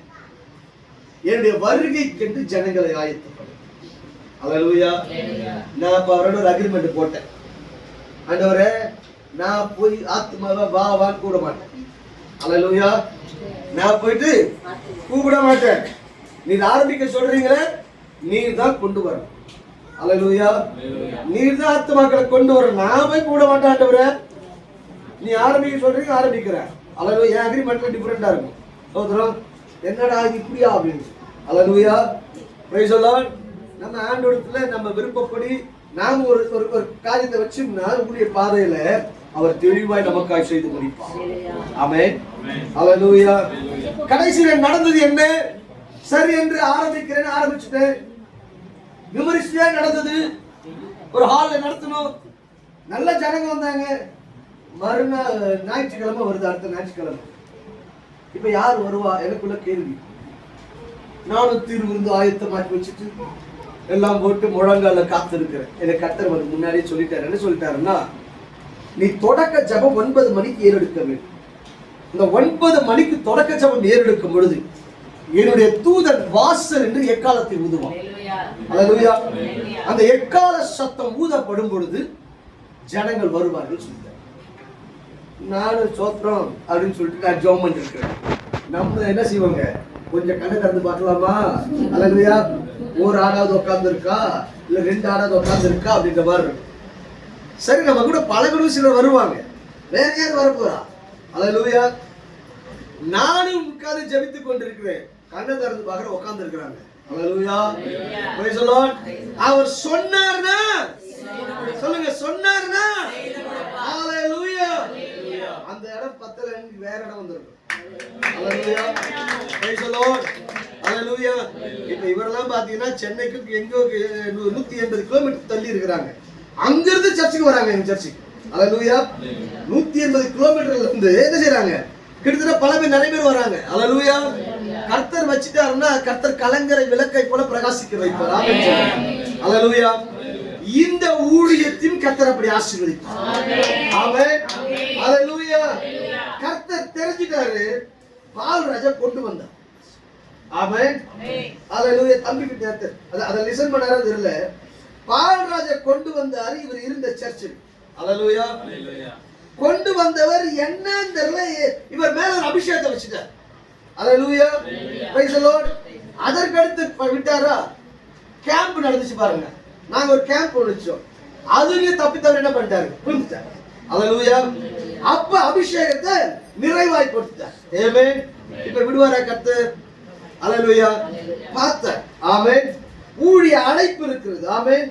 என்னுடைய வருகைக்கென்று ஜனங்களை ஆயத்தப்படும். அல்லேலூயா. நான் இப்ப அவரோட ஒரு அக்ரிமெண்ட் போட்டேன், ஆண்டவரே நான் போய் ஆத்மாவை வா வான்னு கூட மாட்டேன். அல்லேலூயா. நான் போயிட்டு கூப்பிட மாட்டேன். நீர் ஆரம்பிக்க சொல்றீங்களே, நீர் தான் கொண்டு வர. அல்லேலூயா. நீர் தான் ஆத்மாக்களை கொண்டு வர, நான் போய் கூட மாட்டேன். ஆண்டவரே நீ ஆரம்பிக்க சொல்றீங்க, ஆரம்பிக்கிறேன். அல்லேலூயா. என் அக்ரிமெண்ட்ல டிஃபரெண்டா இருக்கும். சோதரம் என்னடா இது இப்படியா அப்படின்னு. அல்லேலூயா. Praise the lord. நம்ம ஆண்டவரத்துல நம்ம விருப்பப்படி நாம ஒரு ஒரு காரியத்தை வச்சோம்னா ஊழிய பாதையில அவர் தெளிவாய் நமக்காய் செய்து முடிப்பார். ஆமென். அல்லேலூயா. கடைசியில் நடந்தது என்ன? சரி என்று ஆரம்பிக்கிறேன், ஆரம்பிச்சுட்டேன். விமர்சையா நடந்தது. ஒரு ஹால்ல நடத்தணும், நல்ல ஜனங்க வந்தாங்க. மறுநாள் ஞாயிற்றுக்கிழமை வருது, அடுத்த ஞாயிற்றுக்கிழமை. இப்ப யார் வருவா எனக்குள்ள கேள்வி. நானும் தீர்வு ஆயத்தமாக்கி வச்சுட்டு எல்லாம் போட்டு முழங்கால காத்து இருக்கிறேன். எனக்கு கர்த்தர் வந்து முன்னாடியே சொல்லிட்டாரு. என்ன சொல்லிட்டாருன்னா, நீ தொடக்க ஜபம் 9 மணிக்கு ஏறெடுக்க வேண்டும். இந்த 9 மணிக்கு தொடக்க ஜபம் ஏறெடுக்கும் பொழுது என்னுடைய தூதன் வாசல் என்று எக்காலத்தை ஊதுவான். அல்லேலூயா. அந்த எக்கால சத்தம் ஊதப்படும் பொழுது ஜனங்கள் வருவார்கள் சொல்லிட்டார். நானும் சோத்திரம் அப்படின்னு சொல்லிட்டு நான் ஜெபம் பண்ணிருக்கிறேன். நம்ம என்ன செய்வாங்க, கொஞ்சம் கண்ணை திறந்து பார்க்கலாமா? அல்லேலூயா. ஒரு ஆடாவது உட்கார்ந்து இருக்கா, இல்ல 2 ஆடாவது உட்கார்ந்து இருக்கா அப்படின்ற மாதிரி இருக்கும். சரி, நம்ம கூட பழகணும் சிலர் வருவாங்க, வேற யார் வரப்போறா? அல்லேலூயா. நானும் உட்கார்ந்து ஜெபித்துக் கொண்டிருக்கிறேன், கண்ணை திறந்து பார்க்க உட்கார்ந்து இருக்கிறாங்க. அல்லேலூயா. Praise the Lord. அவர் சொன்னார்னா சொல்லுங்க, சொன்னார்னா அல்லேலூயா. அந்த இடம் பத்தல, வேற இடம் வந்திருக்கும். அல்லேலூயா. Praise the lord. அல்லேலூயா. இப்ப இவரெல்லாம் பாத்தீங்கன்னா சென்னைக்கு எங்கோ 180 கிலோமீட்டர் தள்ளி இருக்கிறாங்க. அங்கிருந்து சர்ச்சுக்கு வராங்க. எங்க சர்ச்சுக்கு அல்லேலூயா 180 கிலோமீட்டர்ல இருந்து என்ன செய்றாங்க? கிட்டத்தட்ட பல பேர், நிறைய பேர் வராங்க. அல்லேலூயா. கர்த்தர் வச்சிட்டாருன்னா கர்த்தர் கலங்கரை விளக்கை போல பிரகாசிக்க வைப்பார். ஆமென். அல்லேலூயா. இந்த ஊழியத்தின் கர்த்தர் அப்படி ஆசீர்வதிப்பார். ஆமென். அல்லேலூயா. கர்த்தர் தெரிஞ்சிட்டாரு, பால்ராஜா கொண்டு வந்தார். ஆமென். அல்லேலூயா. தம்பி கிட்ட அத லிசன் பண்ணாரா தெரியல. பால்ராஜா கொண்டு வந்தாரு இவர் இருந்த சர்ச்சில். அல்லேலூயா. கொண்டு வந்தவர் என்னன்னு தெரியல, இவர் மேல ஒரு அபிஷேகத்தை வச்சிட்டார். அல்லேலூயா. Praise the Lord. அதற்கு அடுத்து விட்டாரா, கேம்ப் நடந்துச்சு பாருங்க. நாங்க ஒரு கேம்ப் வச்சோம், அதுலயும் தப்பி தவறி என்ன பண்ணிட்டாரு, புரிஞ்சுட்டார். அல்லேலூயா. அப்ப அபிஷேகத்தை நிறைவாய் கொடுத்தார். ஆமென். இப்ப விடுவாரா கர்த்தர்? அல்லேலூயா. பார்த்தார். ஆமென். ஊழிய அழைப்பு இருக்கிறது. ஆமென்.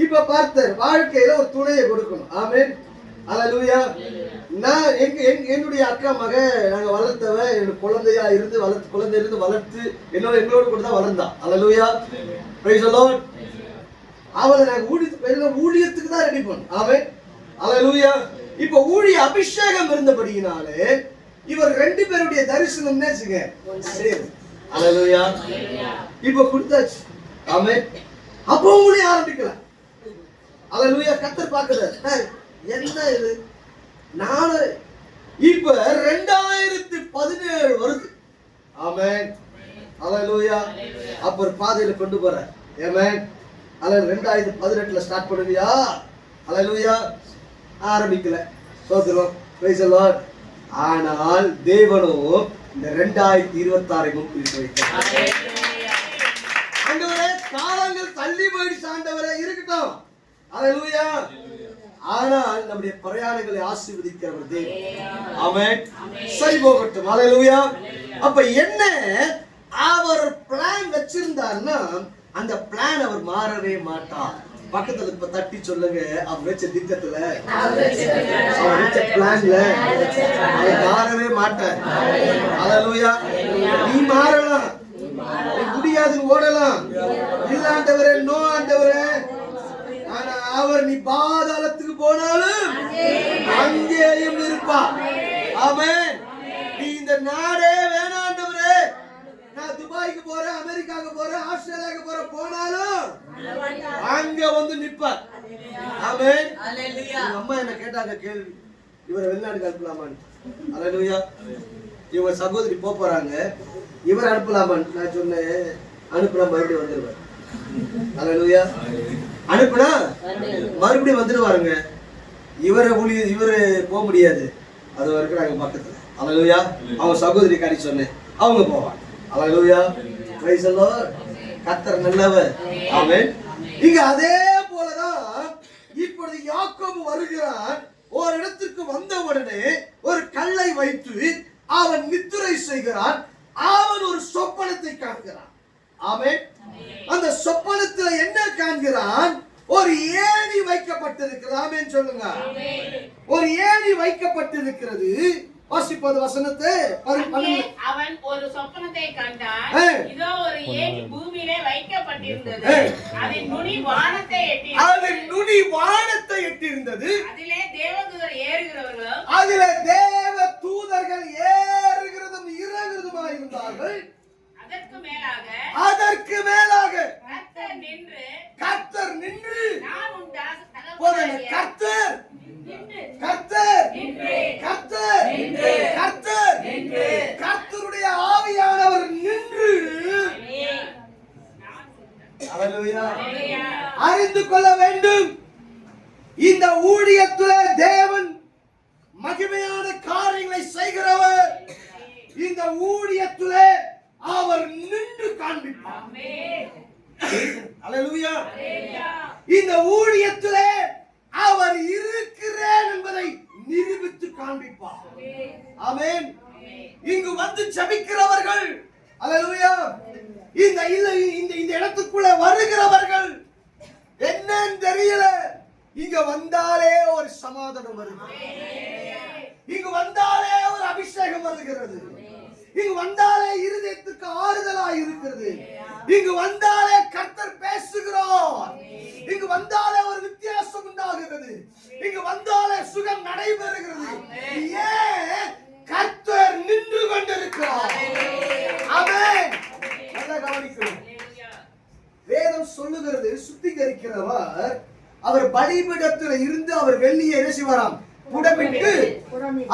இப்ப பார்த்தார், வாழ்க்கையில ஒரு துணையை கொடுக்கணும். ஆமென். அல்லேலூயா. நான் என்னுடைய அக்கா மக நாங்க வளர்த்தவ, எனக்கு குழந்தையா இருந்து வளர்த்து எங்களோட கூட தான் வளர்ந்தா. அல்லேலூயா. Praise the lord. அவளை நாங்க ஊழியத்துக்கு தான் ரெடி பண்ணோம். ஆமென். அல்லேலூயா. இப்ப ஊழிய அபிஷேகம் இருந்தபடியினாலே இவர் ரெண்டு பேருடைய தரிசனம் என்னச்சுங்க? அல்லேலூயா. இப்ப கொடுத்தாச்சு. ஆமென். அப்போ ஊழிய ஆரம்பிக்கலாம். அல்லேலூயா. கர்த்தர் பார்க்கிறார், என்ன இது நானு இப்ப 2017 வருது. ஆமென். அல்லேலூயா. அப்ப ஒரு பாதையில கொண்டு போறார். ஆமென். அல்ல 2018ல ஸ்டார்ட் பண்ணுவியா? அல்லேலூயா. ஆரம்பிக்கல. சோதரம். Price the Lord. ஆனால் தேவனோ இந்த 2026 முன்குறித்து வைத்தார். ஆண்டவரே, காலங்கள் தள்ளி போயிடுச்சு ஆண்டவரே, இருக்கட்டும். அல்லேலூயா. ஆனால் நம்முடைய பிரயாணங்களை ஆசீர்வதிக்கிறவர் தேவன். ஆமென். சரி போகட்டும். அல்லேலூயா. அப்ப என்ன அவர் பிளான் வச்சிருந்தார்னா அந்த பிளான் அவர் மாறவே மாட்டார். பக்கத்துல இப்ப தட்டி சொல்லுங்க, அவர் வச்ச திட்டத்துல, அவர் வச்ச பிளான்ல அவர் மாறவே மாட்டார். அல்லேலூயா. நீ மாறலாம், முடியாதுன்னு ஓடலாம், இல்ல ஆண்டவரே, நோ ஆண்டவரே, ஆனா அவர் நீ பாதாளத்துக்கு போனாலும் அங்கேயும் இருப்பார். ஆமென். நீ இந்த நாடே வேணாண்டவரே, நான் துபாய்க்கு போறேன், அமெரிக்காவுக்கு போறேன், ஆஸ்திரேலியாவுக்கு போறேன், போனாலும் அங்க வந்து நிற்பார். ஆமென். அல்லேலூயா. அம்மா என்ன கேட்டாங்க கேள்வி, இவரை வெளிநாட்டுக்கு அனுப்பலாமான்னு. அல்லேலூயா. இவங்க சகோதரி போறாங்க, இவரை அனுப்பலாமான்னு. நான் சொன்னேன், அனுப்புனா மறுபடியும் வந்துருவார். அல்லேலூயா. அனுப்புனா மறுபடியும் வந்துடுவாருங்க. இவரை போக முடியாது, அது வரைக்கும் நாங்க பக்கத்துல. அல்லேலூயா. அவங்க சகோதரி காரி சொன்னேன், அவங்க போவாங்க. அல்லேலூயா. Praise the lord. கர்த்தர் நல்லவர். ஆமென். இங்க அதே போலதான் இப்பொழுது யாக்கோபு வருகிறான். ஒரு இடத்திற்கு வந்த உடனே ஒரு கல்லை வைத்து அவன் நித்திரை செய்கிறான். அவன் ஒரு சொப்பனத்தை காண்கிறான். ஆமென். அந்த சொப்பனத்தில் என்ன காண்கிறான்? ஒரு ஏணி வைக்கப்பட்டிருக்கிறது. ஆமென் சொல்லுங்க. ஒரு ஏணி வைக்கப்பட்டிருக்கிறது. வாசிப்பது வசனத்தை. அவன் ஒரு சொப்பனத்தை கண்டான். இதோ ஒரு ஏணி பூமியிலே வைக்கப்பட்டிருந்தது. அதன் நுனி வானத்தை எட்டியிருந்தது. அதிலே தேவதூதர் ஏறுகிறவர்களும் அதிலே தேவ தூதர்கள் ஏறுகிறதும் இறங்குறதுமாய் இருந்தார்கள். அதற்கு மேலாக கர்த்தர் நின்று கர்த்தருடைய ஆவியானவர் நின்று அறிந்து கொள்ள வேண்டும். இந்த ஊழியத்திலே தேவன் மகிமையான காரியங்களை செய்கிறவர். இந்த ஊழியத்திலே அவர் நின்று காண்பிப்பார். அல்லேலூயா. இந்த ஊழியத்திலே அவர் இருக்கிறேன் என்பதை நிரூபித்து காண்பிப்பார். ஆமென். இங்கு வந்து ஜெபிக்கிறவர்கள், அல்லேலூயா, இந்த இடத்துக்குள்ள வருகிறவர்கள் என்னன்னு தெரியல, இங்க வந்தாலே ஒரு சமாதானம் வருகிறது. இங்கு வந்தாலே ஒரு அபிஷேகம் வருகிறது. இங்கு வந்தாலே இருதயத்துக்கு ஆறுதலாய் இருக்கிறது. இங்கு வந்தாலே கர்த்தர் பேசுகிறார். இங்கு வந்தாலே ஒரு வித்தியாசம் உண்டாகிறது. இங்கு வந்தாலே சுகம் நடைபெறுகிறது. ஏன்? கர்த்தர் நின்று கொண்டிருக்கிறார். ஆமென். நல்லா கவனிக்கணும். வேதம் சொல்லுகிறது, சுத்திகரிக்கிறவர் அவர் பலிபீடத்தில் இருந்து அவர் வெள்ளியை என்ன செய்வாராம்? புடமிட்டு.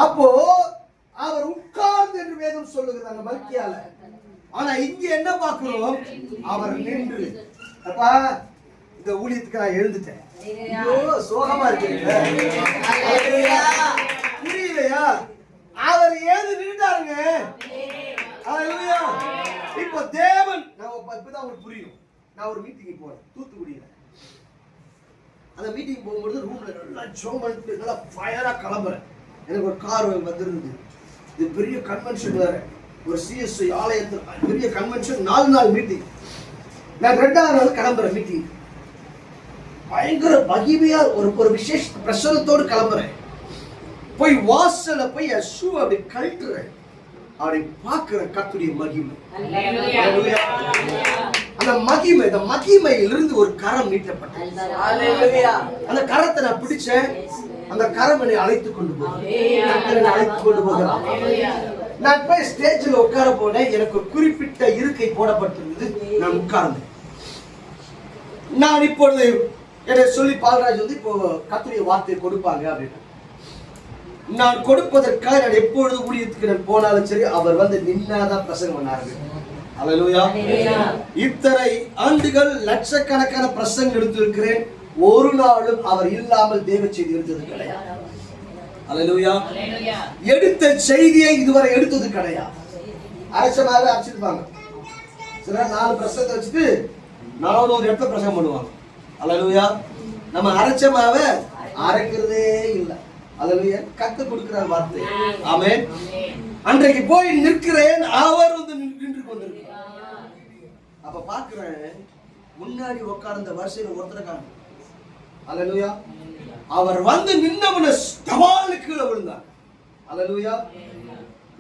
அப்போ அவர் உட்கார்ந்து என்று வேதம் சொல்லுகிறது அந்த மல்கியால. ஆனா இங்க என்ன பார்க்கிறோம்? அவர் நின்று. அப்பா இந்த ஊழியத்துக்கு நான் எழுந்துட்டேன். ஐயோ சோகமா இருக்கு. புரியலையா? அவர் ஏது நின்றாருங்க. ஹalleluya. இப்போ தேவன் நான் இப்பதான் உங்களுக்கு புரியும். நான் ஒரு மீட்டிங் போறேன் தூத்துக்குடியில. அந்த மீட்டிங் போகும்போது ரூம்ல நல்லா ஜோம் பண்ணிட்டு நல்லா ஃபயரா கிளம்புறேன். எனக்கு ஒரு கார் வந்திருந்தது. இது பெரிய கன்வென்ஷன் வேற. ஒரு சிஎஸ்ஐ ஆலயத்தில் பெரிய கன்வென்ஷன் 4 நாள் மீட்டிங். நான் 2ஆவது நாள் கிளம்புறேன் மீட்டிங். பயங்கர மகிமையா ஒரு விசேஷ பிரசன்னத்தோடு கிளம்புறேன். போய் வாசல்ல போய் என் ஷூ அப்படி கழட்டுறேன். அப்படி பார்க்கிற கர்த்தருடைய மகிமை. அந்த மகிமை, இந்த மகிமையிலிருந்து ஒரு கரம் நீட்டப்பட்டது. அந்த கரத்தை நான் பிடிச்சேன். அந்த கரம் என்னை அழைத்து கொண்டு போகிறான். நான் போய் ஸ்டேஜில் உட்கார போனேன். எனக்கு ஒரு குறிப்பிட்ட இருக்கை போடப்பட்டிருந்தது. நான் உட்கார்ந்தேன். நான் இப்பொழுது என்னை சொல்லி பால்ராஜ் வந்து இப்போ கர்த்தருடைய வார்த்தையை கொடுப்பாங்க அப்படின்னு. நான் கொடுப்பதற்காக நான் எப்பொழுது ஊழியத்துக்கு நான் போனாலும் சரி அவர் வந்து நின்னாதான் பிரசங்கம் பண்ணாரு. அல்லேலூயா. இத்தனை ஆண்டுகள் லட்சக்கணக்கான பிரசங்கம் எடுத்திருக்கிறேன். ஒரு நாளும் அவர் இல்லாமல் தேவ செய்தி எடுத்தது கிடையாது. அல்லேலூயா. எடுத்த செய்தியை இதுவரை எடுத்தது கிடையாது. அரசமாக அரைச்சிருப்பாங்க. சில 4 பிரசங்கத்தை வச்சுட்டு 400 இடத்துல பிரசங்கம் பண்ணுவாங்க. அல்லேலூயா. நம்ம அரைச்சமாவை அரைக்கிறதே இல்லை. அல்லேலூயா. கர்த்தர் கொடுக்கிற வார்த்தை. ஆமென். அன்றைக்கு போய் நிற்கிறேன். அவர் வந்து நின்று கொண்டிருக்கிறார். அப்ப பாக்குறேன் முன்னாடி உட்கார்ந்த வரிசையில ஒருத்தரை காணும். அல்லேலூயா. அவர் வந்து நின்னவன தவாலு கீழே விழுந்தார். அல்லேலூயா.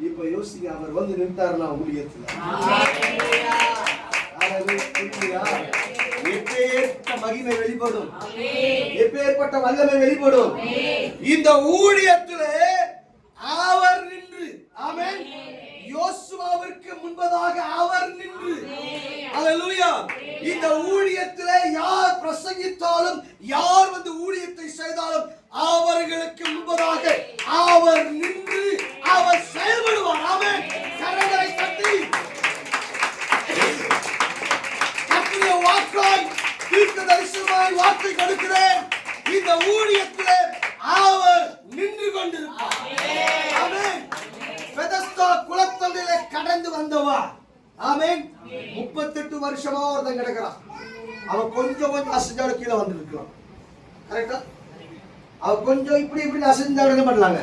இப்ப யோசிங்க, அவர் வந்து நின்றாருன்னா ஊழியத்துல. அல்லேலூயா. எப்பேற்பட்ட மகிமை வெளிப்படும், எப்பேற்பட்ட வல்லமை வெளிப்படும். இந்த ஊழியத்திலே அவர் நின்று. ஆமென். யோசுவாவிற்கு முன்பதாக அவர் நின்று. அல்லேலூயா. இந்த ஊழியத்திலே யார் பிரசங்கித்தாலும் யார் வந்து ஊழியத்தை செய்தாலும் அவர்களுக்கு முன்பதாக அவர் நின்று அவர் செயல்படுவார். ஆமென். கரங்களை தட்டி கர்த்தருடைய வாக்காய் தீர்க்கதரிசனமாய் வார்த்தை கொடுக்கிறேன். இந்த ஊழியத்திலே அவர் நின்று கொண்டிருப்பார். ஆமென். பெதஸ்தா குளத்தண்டிலே கடந்து வந்தவா. ஆமென். 38 வருஷமா ஒருத்தன் கிடக்கிறான். அவன் கொஞ்சம் அசைஞ்சாடு கீழே வந்துருக்கலாம். கரெக்டா? அவன் கொஞ்சம் இப்படி அசைஞ்சாடு என்ன பண்ணலாங்க?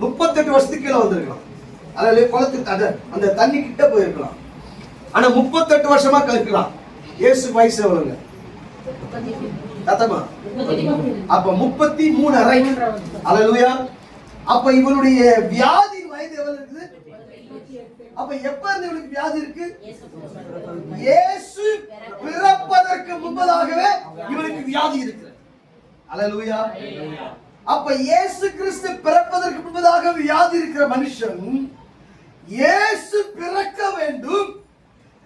38 வருஷத்துக்கு கீழே வந்திருக்கலாம். அதுல குளத்துக்கு அந்த தண்ணி கிட்ட போயிருக்கலாம். ஆனா 38 வருஷமா கழிக்கலாம். இயேசு வயசு எவ்வளவுங்க? தத்தமா அப்ப 33 அரை. அல்லேலூயா. அப்ப இவனுடைய வியாதி வயது எவ்வளவு இருக்குது? அப்ப எப்ப இவனுக்கு வியாதி இருக்கு? இயேசு பிறப்பதற்கு முன்பதாகவே இவனுக்கு வியாதி இருக்கு. அல்லேலூயா. அப்ப இயேசு கிறிஸ்து பிறப்பதற்கு முன்பதாக வியாதி இருக்கிற மனுஷன் இயேசு பிறக்க வேண்டும்,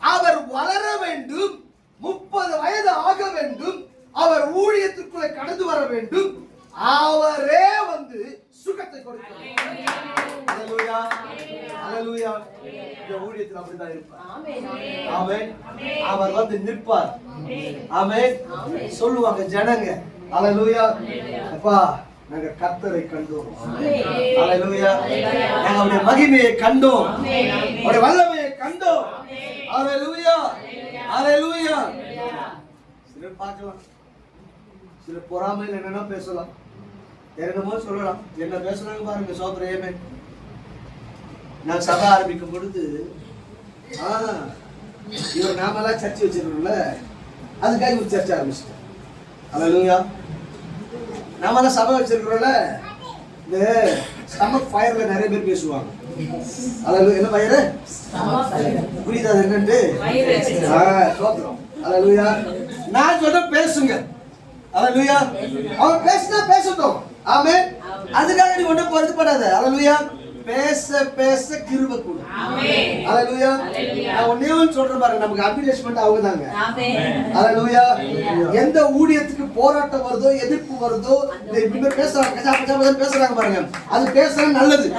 அவர் வளர வேண்டும், 30 வயது ஆக வேண்டும், அவர் ஊழியத்துக்குள்ளே கடந்து வர வேண்டும், அவரே வந்து சுகத்தை கொடுக்கிறார். அல்லேலூயா. அல்லேலூயா. இந்த ஊழியத்தில் அப்படிதான் இருப்பார். ஆமென். அவர் வந்து நிற்பார். ஆமென். சொல்லுவாங்க ஜனங்க. அல்லேலூயா. அப்பா நாங்க கர்த்தரை கண்டோம். அல்லேலூயா. நாங்க அவருடைய மகிமையை கண்டோம், அவருடைய வல்லமையை கண்டோம். அல்லேலூயா. அல்லேலூயா. சிலர் பார்க்கலாம், சில பொறாமையில் என்னன்னா பேசலாம், என்னமோ சொல்லலாம். என்ன பேசுறாங்க பாருங்க. சோதரேமே நான் சபை ஆரம்பிக்கும் பொழுது இவர் நாமெல்லாம் சர்ச்சை வச்சிருக்கோம்ல, அதுக்காக ஒரு சர்ச்சை ஆரம்பிச்சிட்டேன். அல்லேலூயா. நாமெல்லாம் சபை வச்சிருக்கிறோம்ல, இந்த ஸ்டமக் ஃபயர்ல நிறைய பேர் பேசுவாங்க. அல்லேலூயா. என்ன ஃபயர்? புரியுதா என்னன்னு? சோதரம். அல்லேலூயா. நான் சொல்ற பேசுங்க. அல்லேலூயா. அவன் பேசினா பேசட்டும். ஆமென். அதுக்காக நீ ஒண்ணும் வருத்தப்படாத. அல்லேலூயா. பேச பேச கிருபை கூடும். ஆமென். அல்லேலூயா. நான் ஒண்ணே ஒன்று சொல்றேன் பாருங்க, நமக்கு அட்மினிஸ்ட்மென்ட் அவங்கதாங்க. ஆமென். அல்லேலூயா. எந்த ஊழியத்துக்கு போராட்டம் வருதோ எதிர்ப்பு வருதோ இப்படி பேசுறாங்க, கஜா பேசுறாங்க பாருங்க, அது பேசுறது நல்லது.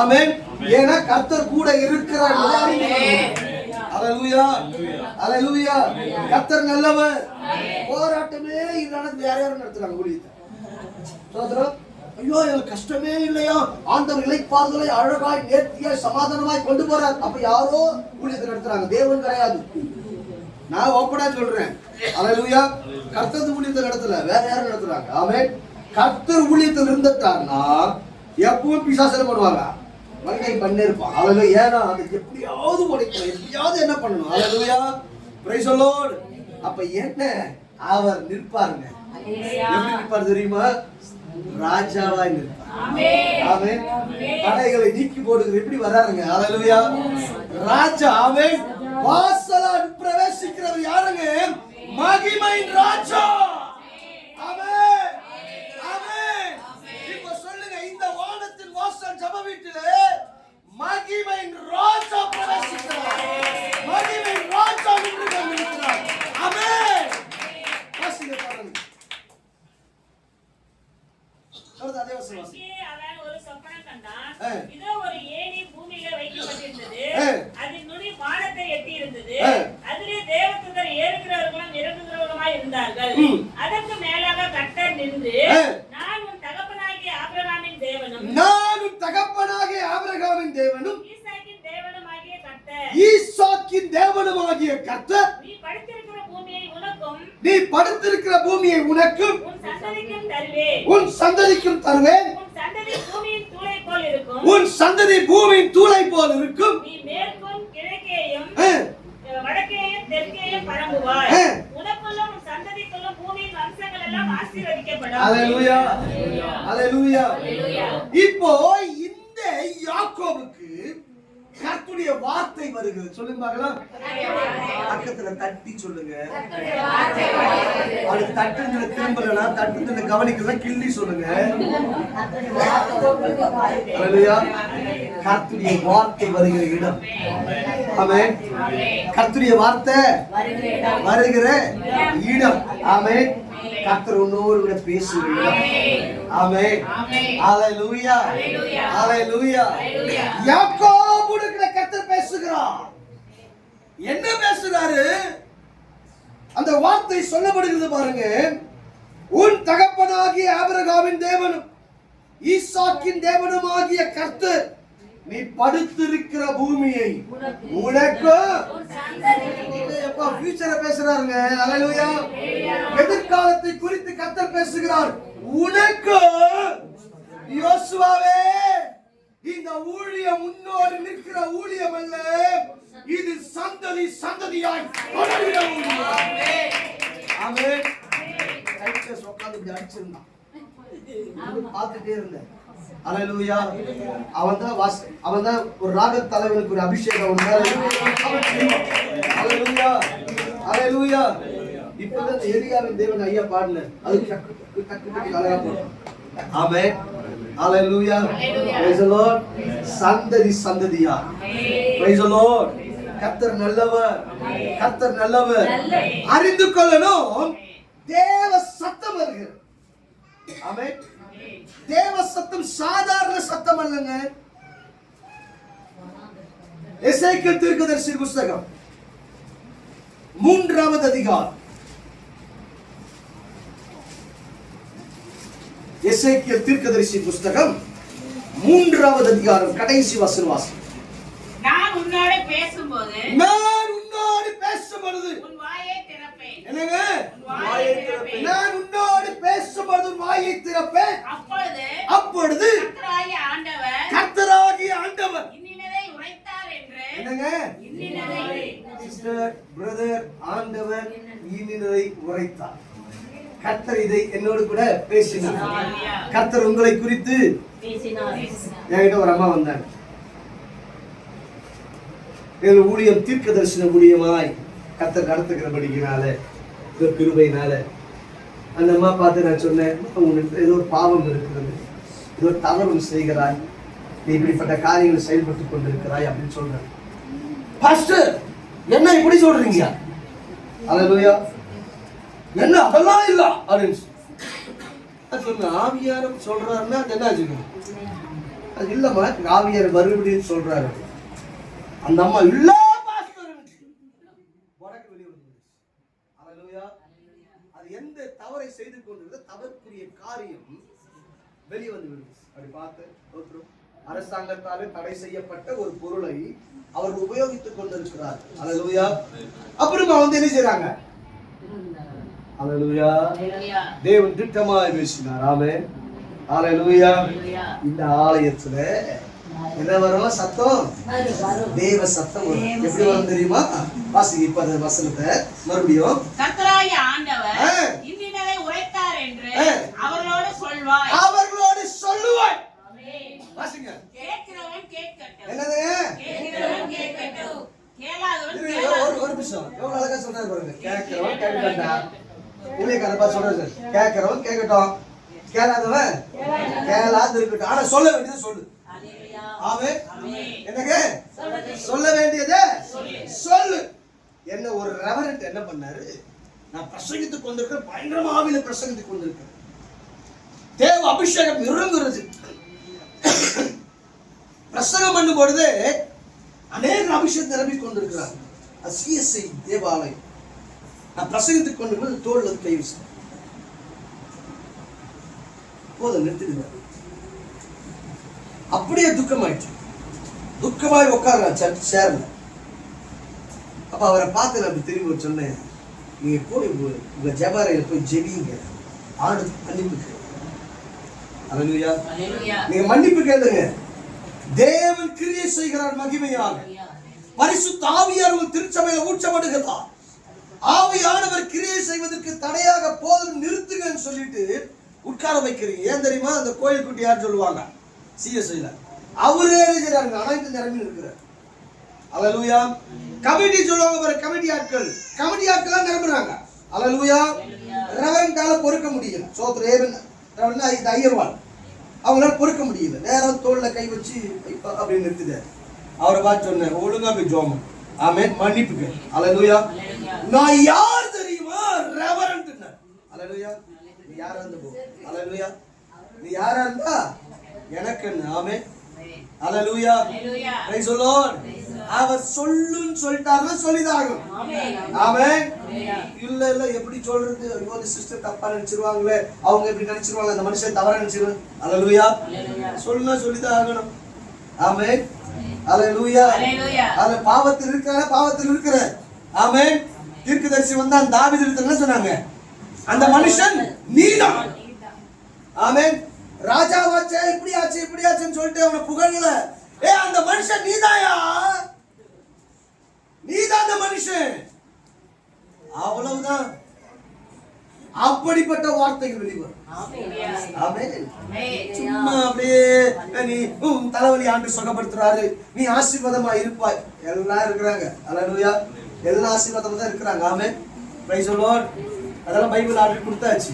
ஆமென். ஏன்னா கர்த்தர் கூட இருக்கிறார். அல்லேலூயா. அல்லேலூயா. கர்த்தர் நல்லவர். போராட்டமே இல்லைன்னா வேற யாரும் நடத்துறாங்க ஊழியத்தை. சோதரம், ஐயோ எனக்கு கஷ்டமே இல்லையா, ஆண்டவர் இளைப்பாறுதலை அழகாய் நேர்த்தியாய் சமாதானமாய் கொண்டு போறார். அப்ப யாரோ ஊழியத்தை நடத்துறாங்க, தேவன் கிடையாது. நான் ஓப்பனா சொல்றேன். அல்லேலூயா. கர்த்தர் ஊழியத்தை நடத்தல, வேற யாரும் நடத்துறாங்க. ஆமென். கர்த்தர் ஊழியத்தில் இருந்துட்டார்னா எப்பவும் பிசாசனம் பண்ணுவாங்க, வங்கை பண்ணே இருப்பான். அல்லேலூயா. ஏன்னா அது எப்படியாவது உடைக்கணும், எப்படியாவது என்ன பண்ணணும். அல்லேலூயா. Praise the lord. அப்ப என்ன அவர் நிற்பாருங்க. எப்படி நிற்பார் தெரியுமா? ராஜாவாய் நிற்பார். ஆமென். தடைகளை நீக்கி போடுகிற எப்படி வராருங்க. அல்லேலூயா. ராஜா. ஆமென். வாசலால் பிரவேசிக்கிறவர் யாருங்க? மகிமையின் ராஜா. ஆமென். ஆமென். இப்போ சொல்லுங்க, இந்த வானத்தின் வாசல் ஜெப வீட்டிலே மகிமையின் ராஜா பிரவேசிக்கிறார். மகிமையின் ராஜா நிற்கிறார். ஆமென். வாசிங்க பாருங்க. அதே வசனம் வாசி. அவன் ஒரு சொப்பனம் கண்டான். இதோ ஒரு ஏணி பூமியிலே வைக்கப்பட்டிருந்தது. அதின் நுனி வானத்தை எட்டி இருந்தது. அதிலே தேவதூதர் ஏறுகிறவர்களும் இறங்குகிறவர்களுமாய் இருந்தார்கள். அதற்கு மேலாக கர்த்தர் நின்று, நான் உன் தகப்பனாகிய ஆபிரகாமின் தேவனும், நான் உன் தகப்பனாகிய ஆபிரகாமின் தேவனும், ஈசாக்கின் தேவனுமாகிய கர்த்தர், ஈசாக்கின் தேவனுமாகிய கர்த்தர், நீ படுத்திருக்கிற பூமியை உனக்கும், நீ படுத்திருக்கிற பூமியை உனக்கும், உன் சந்ததிக்கும் தருவேன். உன் சந்ததிக்கும் தருவேன். உன் சந்ததி பூமியின் தூளை போல் இருக்கும். உன் சந்ததி பூமியின் தூளை போல் இருக்கும். நீ மேற்கும் கிழக்கேயும் வடக்கேயும் தெற்கேயும் பரம்புவாய். உனக்குள்ளும் உன் சந்ததிக்குள்ளும் பூமியின் வம்சங்கள் எல்லாம் ஆசீர்வதிக்கப்படும். அல்லேலூயா. அல்லேலூயா. இப்போ இந்த யாக்கோபுக்கு கர்த்தருடைய வார்த்தை வருகிறது. சொல்லுங்க பார்க்கலாம். பக்கத்துல தட்டி சொல்லுங்க. அது தட்டுல திரும்பலனா, தட்டுல கவனிக்கல, கிள்ளி சொல்லுங்க. அல்லேலூயா. கர்த்தருடைய வார்த்தை வருகிற இடம். ஆமென். கர்த்தருடைய வார்த்தை வருகிற இடம். ஆமென். கர்த்தர் உன்னோடு கூட பேசுகிறார். ஆமென். அல்லேலூயா. அல்லேலூயா. யாக்கோபோடு கூட கர்த்தர் பேசுகிறார். என்ன பேசுறாரு? அந்த வார்த்தை சொல்லப்படுகிறது பாருங்க. உன் தகப்பனாகிய ஆபிரகாமின் தேவனும் ஈசாக்கின் தேவனுமாகிய கர்த்தர், நீ படுத்திருக்கிற பூமியை உனக்கு, எப்ப ஃபியூச்சரை பேசுறாருங்க. அல்லேலூயா. எதிர்காலத்தை குறித்து கர்த்தர் பேசுகிறார். உனக்கு யோசுவாவே, இந்த ஊழியம் முன்னோடு நிற்கிற ஊழியம் அல்ல, இது சந்ததி சந்ததியாய் தொடர்கிற ஊழியம். ஆமென். கைச்ச உட்கார்ந்து இப்படி அடிச்சிருந்தான், பார்த்துட்டே இருந்தேன். அல்லேலூயா. அவன்தான் ஒரு ராக தலைவனுக்கு ஒரு அபிஷேகம் வந்தாரு. அல்லேலூயா. அல்லேலூயா. இப்பதான் எலியாவின் தேவன் ஐயா பாடல, அது டக்கு டக்கு டக்கு அழகா போடும். ஆமென். அல்லேலூயா. praise the lord. சந்ததி சந்ததியா. praise the lord. கர்த்தர் நல்லவர். கர்த்தர் நல்லவர். அறிந்து கொள்ளணும். தேவ சத்தம் வருகிறது. ஆமென். தேவ சத்தம் சாதாரண சத்தம் அல்லங்க. எசேக்கியேல் தீர்க்கதரிசி புத்தகம் 3வது அதிகாரம். எசேக்கியேல் தீர்க்கதரிசி புத்தகம் 3வது அதிகாரம் கடைசி வசனம் வாசி. நான் உன்னோடு பேசும்போது, நான் உன்னோடு பேசும்போது உன் வாயை திறப்பேன். என்னங்க? வாயை திறப்பேன். நான் உன்னோடு பேசும்போது வாயை திறப்பேன். அப்பொழுது கர்த்தராகிய ஆண்டவர் இன்னினதை உரைத்தார் என்று. என்னங்க? இன்னினதை. சிஸ்டர், பிரதர், ஆண்டவர் இன்னினதை உரைத்தார். கர்த்தர் இதை என்னோடு கூட பேசினார். கர்த்தர் உங்களை குறித்து பேசினார். என்கிட்ட ஒரு அம்மா வந்தாங்க. எங்கள் ஊழியம் தீர்க்க தரிசன ஊழியமாய் கர்த்தர் நடத்துகிறபடியினால, கிருபையினால அந்த அம்மா பார்த்து நான் சொன்னேன், உனக்கு ஏதோ ஒரு பாவம் இருக்கிறது, ஏதோ ஒரு தவறு செய்கிறாய், நீ இப்படிப்பட்ட காரியங்களை செயல்பட்டு கொண்டிருக்கிறாய் அப்படின்னு சொல்றேன். பாஸ்டர் என்ன இப்படி சொல்றீங்க? அல்லேலூயா. என்ன அதெல்லாம் இல்ல அப்படின்னு சொன்ன. ஆவியார் சொல்றாருன்னா அது என்ன ஆச்சுங்க? அது இல்லம்மா, ஆவியார் மறுபடியும் சொல்றாரு. அந்த அம்மா இல்ல பாஸ்டர் வடக்கு வெளியே வந்து. அல்லேலூயா. அது எந்த தவறை செய்து கொண்டிருந்த தவறுக்குரிய காரியம் வெளியே வந்து விடுது. அப்படி பார்த்து அரசாங்கத்தாலே தடை செய்யப்பட்ட ஒரு பொருளை அவர்கள் உபயோகித்துக் கொண்டிருக்கிறார். அல்லேலூயா. அப்புறமா வந்து என்ன செய்றாங்க? அல்லேலூயா. தேவன் திட்டமாய் பேசினார். ஆமென். அல்லேலூயா. இந்த ஆலயத்துல என்ன வரும்? சத்தம், தேவ சத்தம் வரும். எப்படி வரும் தெரியுமா? வாசிங்க இப்ப அந்த வசனத்தை மறுபடியும். கர்த்தராகிய ஆண்டவர் இன்னினதை உரைத்தார் என்று அவர்களோடு சொல்வாய். அவர்களோடு சொல்லுவாய். வாசிங்க. கேட்கிறவன் கேட்கட்டும். என்னது? கேட்கிறவன் கேட்கட்டும். கேளாதவன் கேளாதவன். ஒரு நிமிஷம். எவ்வளவு அழகா சொல்றாரு பாருங்க. கேட்கிறவன் கேட்கட்டும். ஊழியக்காரர் பார்த்து சொல்றாரு சார். கேட்கிறவன் கேட்கட்டும், கேளாதவன் கேளாது இருக்கட்டும். ஆனா சொல்ல வேண்டியது சொல்லு. ஆமென். என்னங்க சொல்ல வேண்டியது சொல்லு. என்ன ஒரு ரெவரண்ட் என்ன பண்ணாரு? நான் பிரசங்கித்துக் கொண்டிருக்கிறேன், பயங்கரமா ஆவியில பிரசங்கித்துக் கொண்டிருக்கிறேன், தேவ அபிஷேகம் இறங்குறது. பிரசங்கம் பண்ணும் பொழுது அநேக அபிஷேகம் நிரம்பிக் கொண்டிருக்கிறார். சிஎஸ்ஐ தேவாலயம். நான் பிரசங்கித்துக் கொண்டு போது தோல்ல கை வச்சு போதும் நிறுத்திடுங்க. அப்படியே துக்கமாயிடுச்சு. துக்கமாய் உட்கார்றான் சேர்ல. அப்ப அவரை பார்த்து நான் அப்படி திரும்பி சொன்னேன், நீங்க போய் உங்க ஜெபரையில போய் ஜெபிங்க, ஆண்டு மன்னிப்பு கேளுங்க. அல்லேலூயா. நீங்க மன்னிப்பு கேளுங்க. தேவன் கிரியை செய்கிறார் மகிமையாக. பரிசுத்த ஆவியார் உங்கள் திருச்சபையில ஊற்றப்படுகிறார். ஆவியானவர் கிரியை செய்வதற்கு தடையாக போதும் நிறுத்துங்கன்னு சொல்லிட்டு உட்கார வைக்கிறீங்க. ஏன் தெரியுமா? அந்த கோயில் குட்டி யார் சொல்லுவாங்க? சிஎஸ்ஐல அவரே இருக்கிறாங்க, அனைத்து நிரம்பி இருக்கிறார். அல்லேலூயா. கமிட்டி சொல்லுவாங்க பாரு, கமிட்டி ஆட்கள் நிரம்புறாங்க. அல்லேலூயா. ரெவரண்டால பொறுக்க முடியல. சோத்ரேவன் ரெவரண்ட் ஐயர்வாள் அவங்களால பொறுக்க முடியல. நேரம் தோல்ல கை வச்சு அப்படின்னு நிறுத்திட்டார். அவரை பார்த்து சொன்னேன், ஒழுங்கா போய் ஜோமன். ஆமென். மன்னிப்புக்கு. அல்லேலூயா. நான் யார் தெரியுமா? ரெவரண்ட். அல்லேலூயா. நீ யாரா இருந்தா போ. அல்லேலூயா. நீ யாரா இருந்தா எனக்கு. ஆமென். அல்லேலூயா. Praise the Lord. அவர் சொல்லுன்னு சொல்லிட்டாருன்னா சொல்லிதாகும். ஆமென். இல்ல எப்படி சொல்றது? ஐயோ சிஸ்டர் தப்பா நினைச்சிருவாங்களே, அவங்க எப்படி நினைச்சிருவாங்க, அந்த மனுஷன் தவறா நினைச்சிருவாங்க. அல்லேலூயா. சொல்லுனா சொல்லிதான் ஆகணும். ஆமென். அல்லேலூயா. அது பாவத்தில் இருக்கிற. ஆமென். தீர்க்கதரிசி வந்தா அந்த தாவீது என்ன சொன்னாங்க? அந்த மனுஷன் நீதான். ஆமென். ராஜாவாச்சே இப்படி ஆச்சுன்னு சொல்லிட்டு அவனை புகழல. அந்த மனுஷன் நீதாயா, நீதான் அந்த மனுஷன். அவ்வளவுதான். அப்படிப்பட்ட வார்த்தைகள் வெளிவரும். ஆமென். சும்மா அப்படியே நீ தலைவலி ஆண்டு சுகப்படுத்துறாரு, நீ ஆசீர்வாதமா இருப்பாய், எல்லாம் இருக்கிறாங்க. அல்லேலூயா. எல்லா ஆசீர்வாதமா தான் இருக்கிறாங்க. ஆமென். Praise the lord. அதெல்லாம் பைபிள் ஆர்டர் கொடுத்தாச்சு.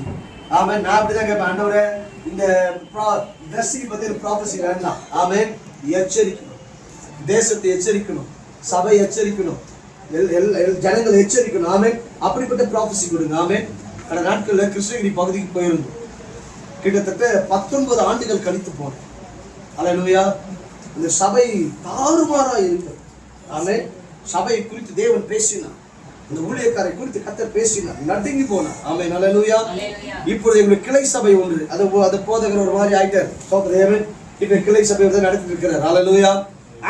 ஆமென். நான் அப்படிதான் கேட்பேன், ஆண்டவரே இந்த ட்ரெஸ்ஸிங் பத்தி ப்ராபசி வேண்டாம். ஆமென். எச்சரிக்கணும், தேசத்தை எச்சரிக்கணும், சபை எச்சரிக்கணும், ஜனங்களை எச்சரிக்கணும். ஆமென். அப்படிப்பட்ட ப்ராபசி கொடுங்க. ஆமென். கடந்த நாட்கள்ல கிருஷ்ணகிரி பகுதிக்கு போயிருந்தோம். கிட்டத்தட்ட 19 ஆண்டுகள் கழித்து போனேன். அல்லேலூயா. இந்த சபை தாறுமாறா இருக்கு. ஆமென். சபையை குறித்து தேவன் பேசினார், இந்த ஊழியக்காரை குறித்து கர்த்தர் பேசினார், நடுங்கி போனார். ஆமென். அல்லேலூயா. இப்பொழுது எங்களுக்கு கிளை சபை ஒன்று, அது போதகர் ஒரு மாதிரி ஆயிட்டார். சோதரேவன் இப்ப கிளை சபை வந்து நடத்திட்டு இருக்கிறார். அல்லேலூயா.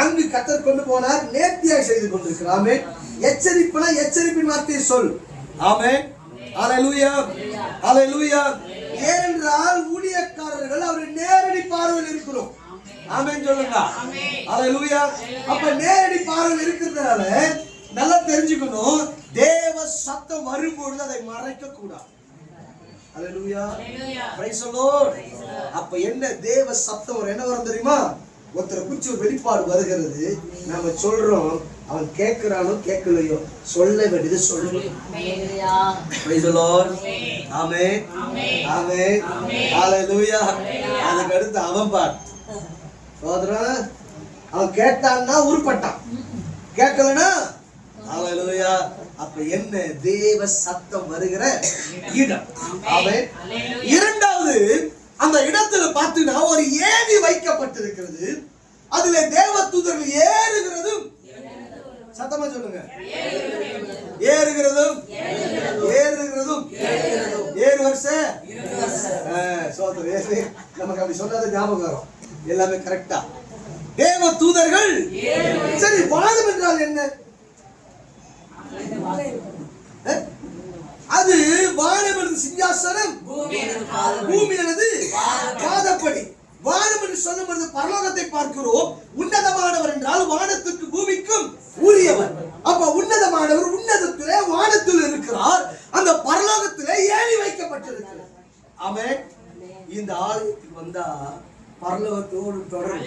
அங்கு கர்த்தர் கொண்டு போனார், நேர்த்தியாய் செய்து கொண்டிருக்கிறார். ஆமென். எச்சரிப்புனா எச்சரிப்பின் வார்த்தையை சொல். ஆமென். அல்லேலூயா. அல்லேலூயா. ஏனென்றால் ஊழியக்காரர்கள் அவருடைய நேரடி பார்வையில் இருக்கிறோம். ஆமென் சொல்லுங்க. அல்லேலூயா. அப்ப நேரடி பார்வையில் இருக்கிறதுனால நல்லா தெரிஞ்சுக்கணும், தேவ சத்தம் வரும்பொழுது அதை மறைக்க கூடாது. அல்லேலூயா. Praise the lord. அப்ப என்ன தேவ சத்தம் என்ன வரும் தெரியுமா? ஒருத்தரை குறிச்சு ஒரு வெளிப்பாடு வருகிறது, நம்ம சொல்றோம், அவன் கேட்கிறானோ கேட்கலையோ, சொல்ல வேண்டியது சொல்லு. Praise the Lord. ஆமென், ஆமென், ஹalleluya. அதுக்கு அடுத்து அவன் பார் சோதரன், அவன் கேட்டான்னா உருப்பட்டான், கேட்கலனா ஹalleluya. அப்ப என்ன? தேவ சத்தம் வருகிற இடம். ஆமென். இரண்டாவது, அந்த இடத்துல பார்த்தீங்கன்னா ஒரு ஏணி வைக்கப்பட்டிருக்கிறது, அதுல தேவ தூதர்கள் ஏறுகிறதும், சத்தமா சொல்லுங்க, ஏறுகிறதும் ஏறுகிறதும் ஏறு வருஷம் நமக்கு அப்படி சொன்னது ஞாபகம் வரும், எல்லாமே கரெக்டா. தேவ தூதர்கள். சரி, வானம் என்றால் என்ன? அது வானம் எனது சிங்காசனம், பூமி எனது பாதப்படி. வானம் என்று சொல்லும் பொழுது பரலோகத்தை பார்க்கிறோம். உன்னதமானவர் என்றால் வானத்துக்கு பூமிக்கும் உரியவர். அப்ப உன்னதமானவர் உன்னதத்திலே வானத்தில் இருக்கிறார், அந்த பரலோகத்திலே ஏணி வைக்கப்பட்டிருக்கிறார். ஆமென். இந்த ஆலயத்துக்கு வந்தா பரலோகத்தோடு தொடரும்.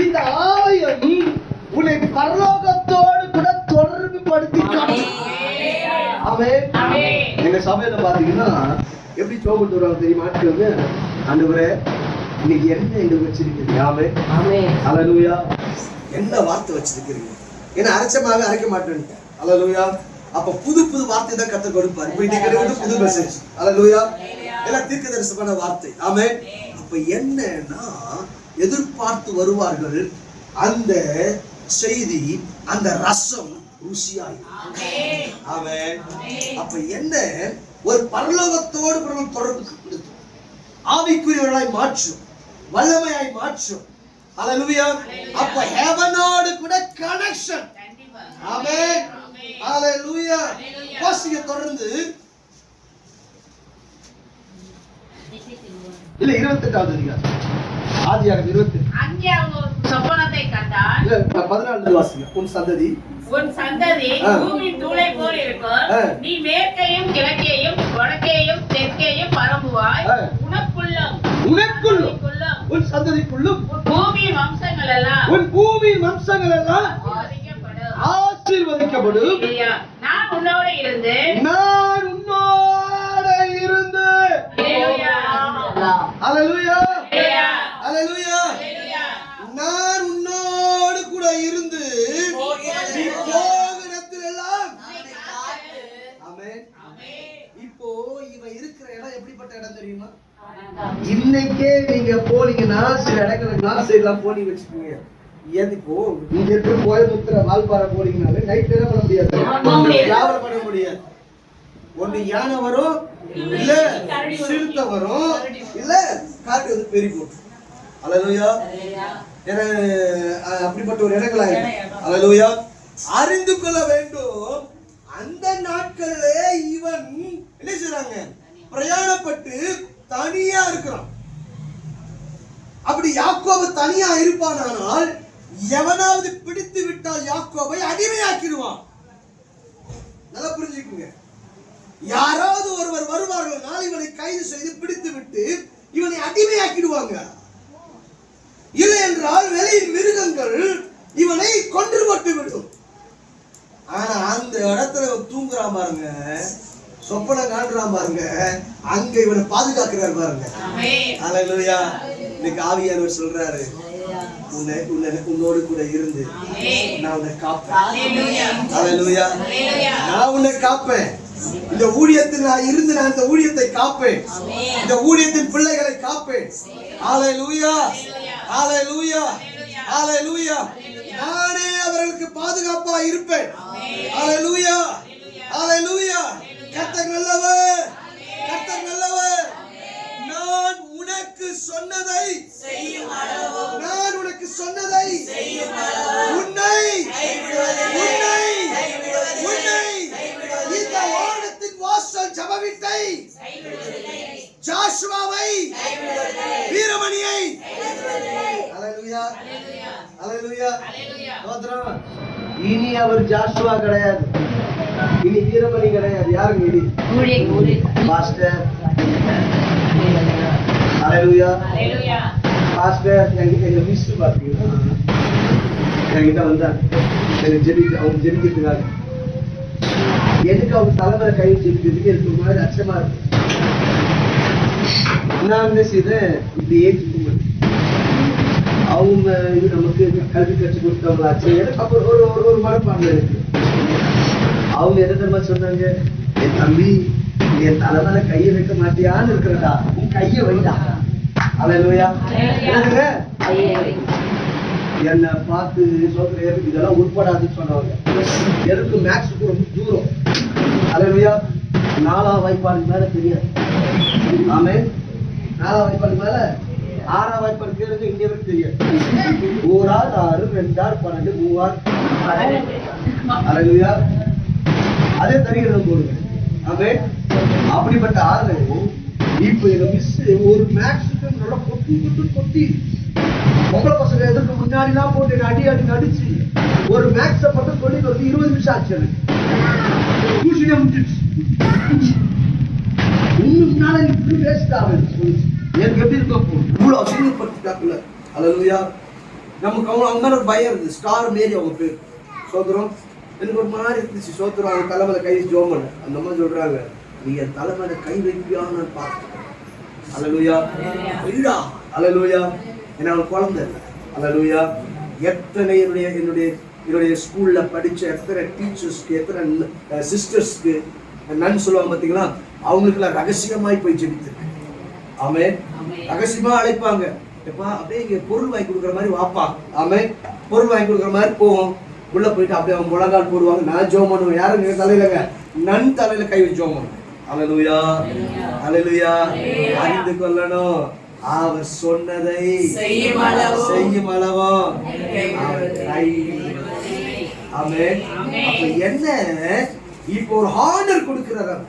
இந்த ஆலயம் உன்னை பரலோகத்தோடு கூட தொடர்பு படுத்தி காட்டும். எங்க சபையில பாத்தீங்கன்னா எப்படி சோபிட்டு வருவாங்க தெரியுமா? ஆண்டவரே இன்னைக்கு என்ன எங்களுக்கு வச்சிருக்கீங்க? ஹல்லேலூயா. என்ன வார்த்தை வச்சிருக்கிறீங்க? ஏன்னா அரைச்சமாவே அரைக்க மாட்டேன். ஹல்லேலூயா. அப்ப புது புது வார்த்தை தான் கத்த கொடுப்பார். இப்ப இன்னைக்கு புது மெசேஜ். ஹல்லேலூயா. எல்லாம் தீர்க்கதரிசனமான வார்த்தை. ஆமென். அப்ப என்னன்னா எதிர்பார்த்து வருவார்கள், அந்த செய்தி, அந்த ரசம் ருசியாய். ஆமென். அப்ப என்ன? ஒரு பரலோகத்தோடு தொடர்பு கொடுத்து ஆவிக்குரியவர்களாய் மாற்றும், வல்லமையாய் மாற்றும். ஹல்லேலூயா. அப்ப ஹெவனோடு கூட கனெக்ஷன். ஆமென். ஹல்லேலூயா. வாசிக்க தொடர்ந்து இல்ல 28வது அதிகாரம், ஆதியாகமம் 28. அங்கே அவன் ஒரு சொப்பனத்தை கண்டான். இல்ல 14 வாசிங்க. உன் சந்ததி பூமி தூளை போல் இருக்கும். நீ மேற்கையும் கிழக்கையும் வடக்கையும் தெற்கையும் பரம்புவாய். உனக்குள்ளும் உன் சந்ததிக்குள்ளும் பூமியின் வம்சங்கள் எல்லாம் ஆசீர்வதிக்கப்படும். நான் உன்னோட இருந்து ஹல்லேலூயா, ஹல்லேலூயா. நான் உன்னோடு கூட இருந்து நீ போகிறதில் எல்லாம். ஆமென். இப்போ இவன் இருக்கிற இடம் எப்படிப்பட்ட இடம் தெரியுமா? இன்னைக்கே நீங்க போனீங்கன்னா சில இடங்களுக்கு சைட்லாம் போனி வச்சுக்கோங்க. இப்போ இங்க இருக்கிற கோயம்புத்தூர் வால்பாறை போனீங்கன்னாலே நைட் நேரம் பண்ண முடியாது, டிராவல் பண்ண முடியாது. ஒண்ணு யானை வரும், இல்ல சிறுத்தை வரும், இல்ல காட்டு வந்து பெரிய போட்டு. ஹல்லேலூயா. அப்படிப்பட்ட ஒரு இடங்களா இருக்கு. ஹல்லேலூயா. அறிந்து கொள்ள வேண்டும், அந்த நாட்களிலே இவன் என்ன செய்றாங்க? பிரயாணப்பட்டு தனியா இருக்கிறான். அப்படி யாக்கோபு தனியா இருப்பானால் எவனாவது பிடித்து விட்டால் யாக்கோபை அடிமையாக்கிடுவான். நல்லா புரிஞ்சுக்குங்க. யாராவது ஒருவர் வருவார்கள், இவனை கைது செய்து பிடித்து விட்டு இவனை அடிமையாக்கிடுவாங்க. இல்லை என்றால் வெளியின் மிருகங்கள் இவனை கொன்று போட்டு விடும். ஆனா அந்த இடத்துல தூங்குறான் பாருங்க, சொப்பனை காண்றான் பாருங்க, அங்க இவனை பாதுகாக்கிறார் பாருங்க. ஹல்லேலூயா. இன்னைக்கு ஆவியானவர் சொல்றாரு, உன்னோடு கூட இருந்து நான் உன்னை காப்பேன். ஹல்லேலூயா. நான் உன்னை காப்பேன். இந்த ஊழியத்தில் நான் இருந்து நான் இந்த ஊழியத்தை காப்பேன், இந்த ஊழியத்தின் பிள்ளைகளை காப்பேன். ஹல்லேலூயா, ஹல்லேலூயா, ஹல்லேலூயா. நானே அவர்களுக்கு பாதுகாப்பா இருப்பேன். ஹல்லேலூயா, ஹல்லேலூயா. கர்த்தர் நல்லவர், கர்த்தர் நல்லவர். நான் உனக்கு சொன்னதை செய்யும் அளவு, நான் உனக்கு சொன்னதை செய்யும் அளவு, உன்னை இந்த வானத்தின் வாசல் ஜெபவீட்டை, ஜாஷுவாவை, வீரமணியை. ஹல்லேலூயா, ஹல்லேலூயா. இனி அவர் ஜாஷுவா கிடையாது. இனி வீரமணி கிடையாது. யாருங்க இது? பாஸ்டர். ஹalleluya. பாஸ்டர் எங்க மிஸ் பாத்தீங்கன்னா என்கிட்ட வந்தாங்க. அவங்க ஜெபிக்கிறதுக்காக. எதுக்கு அவங்க தலைவரை கை ஜெபிக்கிறதுக்கு எனக்கு ஒரு மாதிரி அச்சமா இருக்கு. நான் என்ன செய்தேன், இப்படி ஏற்றுக்கும்போது அவங்க இது நமக்கு கல்வி கற்றுக் கொடுத்தவங்களாச்சு. எனக்கு அப்புறம் ஒரு மனப்பான்மை இருக்கு. அவங்க என்ன தெரியுமா சொன்னாங்க, என் தம்பி என் தலைமையில கையை வைக்க மாட்டியான்னு இருக்கிறடா, உன் கையை வைடா. ஹalleluya. என்னை பார்த்து சொல்ற இதெல்லாம் உட்படாதுன்னு சொன்னவங்க. எனக்கு மேக்ஸுக்கு ரொம்ப தூரம். ஹalleluya. 4ஆம் வாய்ப்பாடு மேல தெரியாது. ஆமென். 4ஆம் வாய்ப்பாடு மேல 6ஆம் வாய்ப்பாடு கேளுங்க, இங்க வரைக்கும் தெரியாது. 1 ஆர் 6 2 ஆர் 12 3 ஆர். ஹalleluya. அதே தரிகிறது போடுங்க. ஆமென். அப்படிப்பட்ட ஆளு இப்ப எங்க மிஸ் ஒரு மேக்ஸுக்கு நல்லா கொட்டி பொம்பளை பசங்க எதுக்கு முன்னாடிலாம் போட்டு அடி அடிச்சு ஒரு மேக்ஸை மட்டும் சொல்லி வந்து 20 நிமிஷம் ஆச்சு. டியூஷனே முடிச்சிடுச்சு. முன்னால வேஸ்ட் ஆகுது. எனக்கு எப்படி இருக்க இவ்வளவு அசிங்கப்படுத்திட்டாக்குல. ஹalleluya. நமக்கு அவங்க மேல ஒரு பயம் இருந்தது. ஸ்டார் மாரி அவங்க பேர். சோதரம் எனக்கு ஒரு மாதிரி இருந்துச்சு. சோத்திரம் அவங்க தலைமையில கை ஜோம் பண்ண அந்த மாதிரி சொல்றாங்க, நீ என் தலைமையில கை வைப்பியான்னு பார்த்தேன். ஹalleluya. இல்லா. ஹalleluya. ஏன்னா அவன் குழந்தை இல்லை. ஹalleluya. எத்தனை என்னுடைய ஸ்கூல்ல படிச்ச எத்தனை டீச்சர்ஸ்க்கு எத்தனை சிஸ்டர்ஸ்க்கு நன் சொல்லுவாங்க பார்த்தீங்களா, அவங்களுக்குலாம் ரகசியமாய் போய் ஜெபித்திருக்கேன். ஆமென். ரகசியமா அழைப்பாங்க. எப்பா அப்படியே இங்க பொருள் வாங்கி கொடுக்குற மாதிரி வாப்பா. ஆமென். பொருள் வாங்கி கொடுக்குற மாதிரி போவோம். உள்ள போயிட்டு அப்படியே அவங்க முழங்கால் போடுவாங்க. நான் ஜோம் பண்ணுவேன். யாருங்க தலையிலங்க? நன் தலையில கை வச்சு ஜோம் பண்ணுவேன். ஹalleluya. ஹalleluya. அறிந்து கொள்ளணும், அவர் சொன்னதை செய்யும் அளவோ ஆமென். அப்ப என்ன, இப்போ ஒரு ஹானர் கொடுக்கிறார்.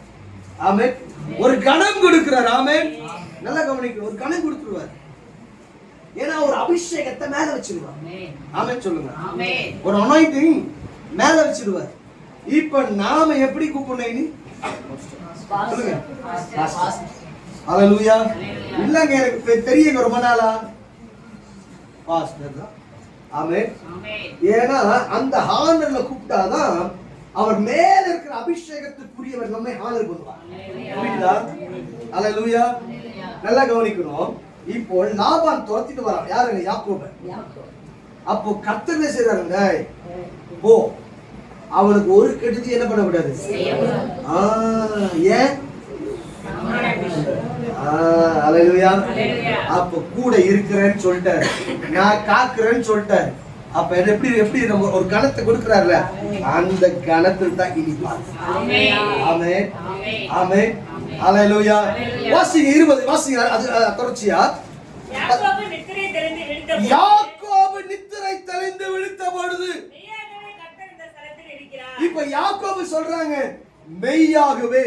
ஆமென். ஒரு கணம் கொடுக்கிறார். ஆமென். நல்லா கவனிக்கணும். ஒரு கணம் கொடுத்துருவார். ஏன்னா ஒரு அபிஷேகத்தை மேல வச்சிருவார். ஆமென் சொல்லுங்க. ஒரு அனாயிண்டிங் மேல வச்சிருவார். இப்ப நாம எப்படி கூப்பிடணும்? சொல்லுங்க. ஹalleluya. இல்லங்க எனக்கு தெரியுங்க ரொம்ப நாளா பாஸ்டர் தான். ஆமென். ஏன்னா அந்த ஹானர்ல கூப்பிட்டாதான் அவர் மேல இருக்கிற அபிஷேகத்துக்குரியவர் நம்மை ஹானர் பண்ணுவார். புரியுதா? ஹalleluya. நல்லா கவனிக்கணும். இப்போ லாபான் துரத்திட்டு வரான். யாருங்க? யாக்கோபு. அப்போ கர்த்தர் என்ன செய்றாருங்க, போ அவனுக்கு ஒரு கெடுதி என்ன பண்ணக்கூடாது. ஏன்? ஹalleluya. அப்ப கூட இருக்கிறேன்னு சொல்லிட்டாரு, நான் காக்குறேன்னு சொல்லிட்டாரு. அப்ப எப்படி நம்ம ஒரு கணத்தை கொடுக்கிறார்ல, அந்த கணத்தில் தான் இனிப்பார். ஆமென். ஆமென். ஹalleluya. வாசிங்க 20 வாசிங்க. அது தொடர்ச்சியா யாக்கோபு நித்திரை தெளிந்து விழித்த பொழுது இப்ப யாக்கோபு சொல்றாங்க, மெய்யாகவே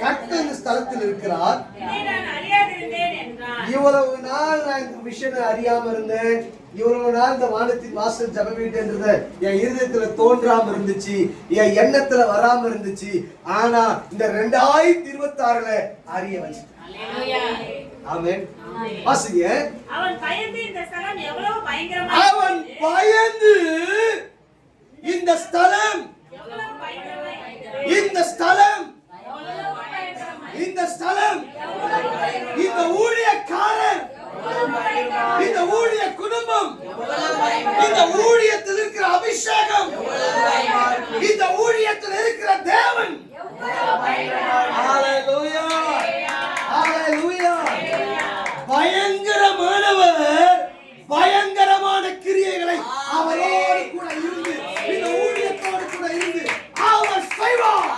கர்த்தர் இந்த ஸ்தலத்தில் இருக்கிறார். இவ்வளவு நாள் நான் இந்த விஷயத்தை அறியாம இருந்தேன். இவ்வளவு நாள் இந்த வானத்தின் வாசல் ஜெப வீடுன்றது என் இருதயத்துல தோன்றாம இருந்துச்சு, என் எண்ணத்துல வராம இருந்துச்சு. ஆனா இந்த 2026ல அறிய வச்சிட்டேன். ஆமென். வாசிங்க. அவன் பயந்து இந்த ஸ்தலம் எவ்வளவு பயங்கரமா இந்த ஊழியக்காரர், இந்த ஊழிய குடும்பம், இந்த ஊழியத்தில் இருக்கிற அபிஷேகம், இந்த ஊழியத்தில் இருக்கிற தேவன், ஹalleluya, ஹalleluya. பயங்கரமானவர், பயங்கரமான கிரியைகளை அவரோடு கூட இருந்து, இந்த ஊழியத்தோடு கூட இருந்து அவர் செய்வார்.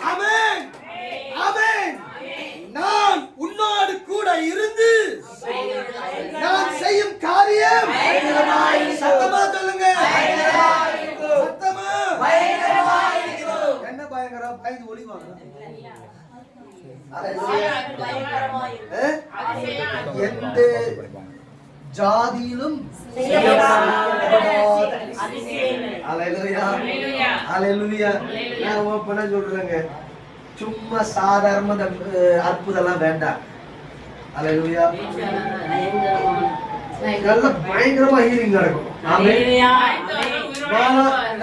ஆமென். ஆமென். நான் உன்னோடு கூட இருந்து நான் செய்யும் காரியம் சத்தமா சொல்லுங்க. சத்தமா. என்ன பயங்கரம்? பயந்து ஒளிவாங்க. ஜாதியிலும் நான் ஓப்பனா சொல்றேங்க, சும்மா சாதாரண அற்புதம்லாம் வேண்டாம். அல்லேலூயா. நல்ல பயங்கரமா ஹீலிங் நடக்கும்.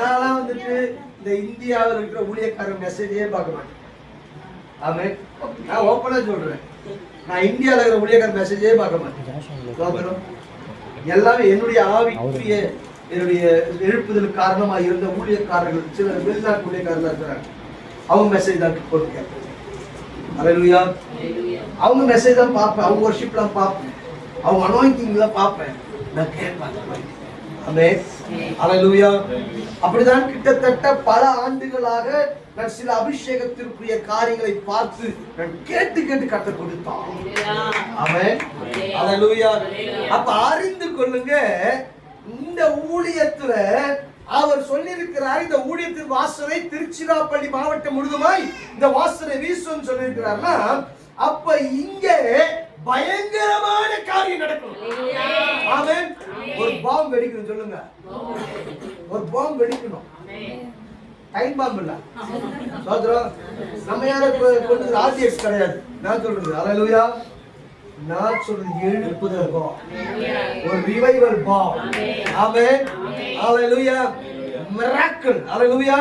நான் வந்துட்டு இந்த இந்தியாவில் இருக்கிற ஊழியக்காரன் மெசேஜே பார்க்க மாட்டேன். ஆமென். நான் ஓப்பனா சொல்றேன், நான் இந்தியாவில் இருக்கிற ஊழியக்காரன் மெசேஜே பார்க்க மாட்டேன். எல்லாமே என்னுடைய ஆவிக்குரிய என்னுடைய எழுப்புதலுக்கு காரணமா இருந்த ஊழியக்காரர்கள், சில வெளிநாட்டு ஊழியக்காரர்கள் இருக்கிறாங்க, அவங்க மெசேஜ் தான் போட்டு கேட்பேன். அல்லேலூயா. அவங்க மெசேஜ் தான் பார்ப்பேன், அவங்க வொர்ஷிப்லாம் பார்ப்பேன், அவங்க அனாயிண்டிங் தான் பார்ப்பேன், நான் கேட்பேன். ஆமென். அல்லேலூயா. அப்படிதான் கிட்டத்தட்ட பல ஆண்டுகளாக நான் சில அபிஷேகத்திற்குரிய காரியங்களை பார்த்து நான் கேட்டு கற்றுக் கொடுத்தான். ஆமென். அல்லேலூயா. அப்ப அறிந்து கொள்ளுங்க, இந்த ஊழியத்துல அவர் சொல்லியிருக்கிறார், இந்த ஊழியத்தின் வாசனை திருச்சிராப்பள்ளி மாவட்டம் முழுதுமாய் இந்த வாசனை வீசும் சொல்லியிருக்கிறார்னா, அப்ப இங்க பயங்கரமான காரியம் நடக்கும். ஆமென். ஒரு பாம்பு வெடிக்கணும், சொல்லுங்க, ஒரு பாம்பு வெடிக்கணும். டைம் பாம்பு இல்ல, சோதரம். நம்ம யாரும் கொண்டு ஆர்டிஎக்ஸ் கிடையாது. நான் சொல்றது அல்லேலூயா, நான் சொல்றது எழுப்புதல் பாம், ஒரு ரிவைவல் பாம். ஆமென். அல்லேலூயா. மிராக்கிள். அல்லேலூயா.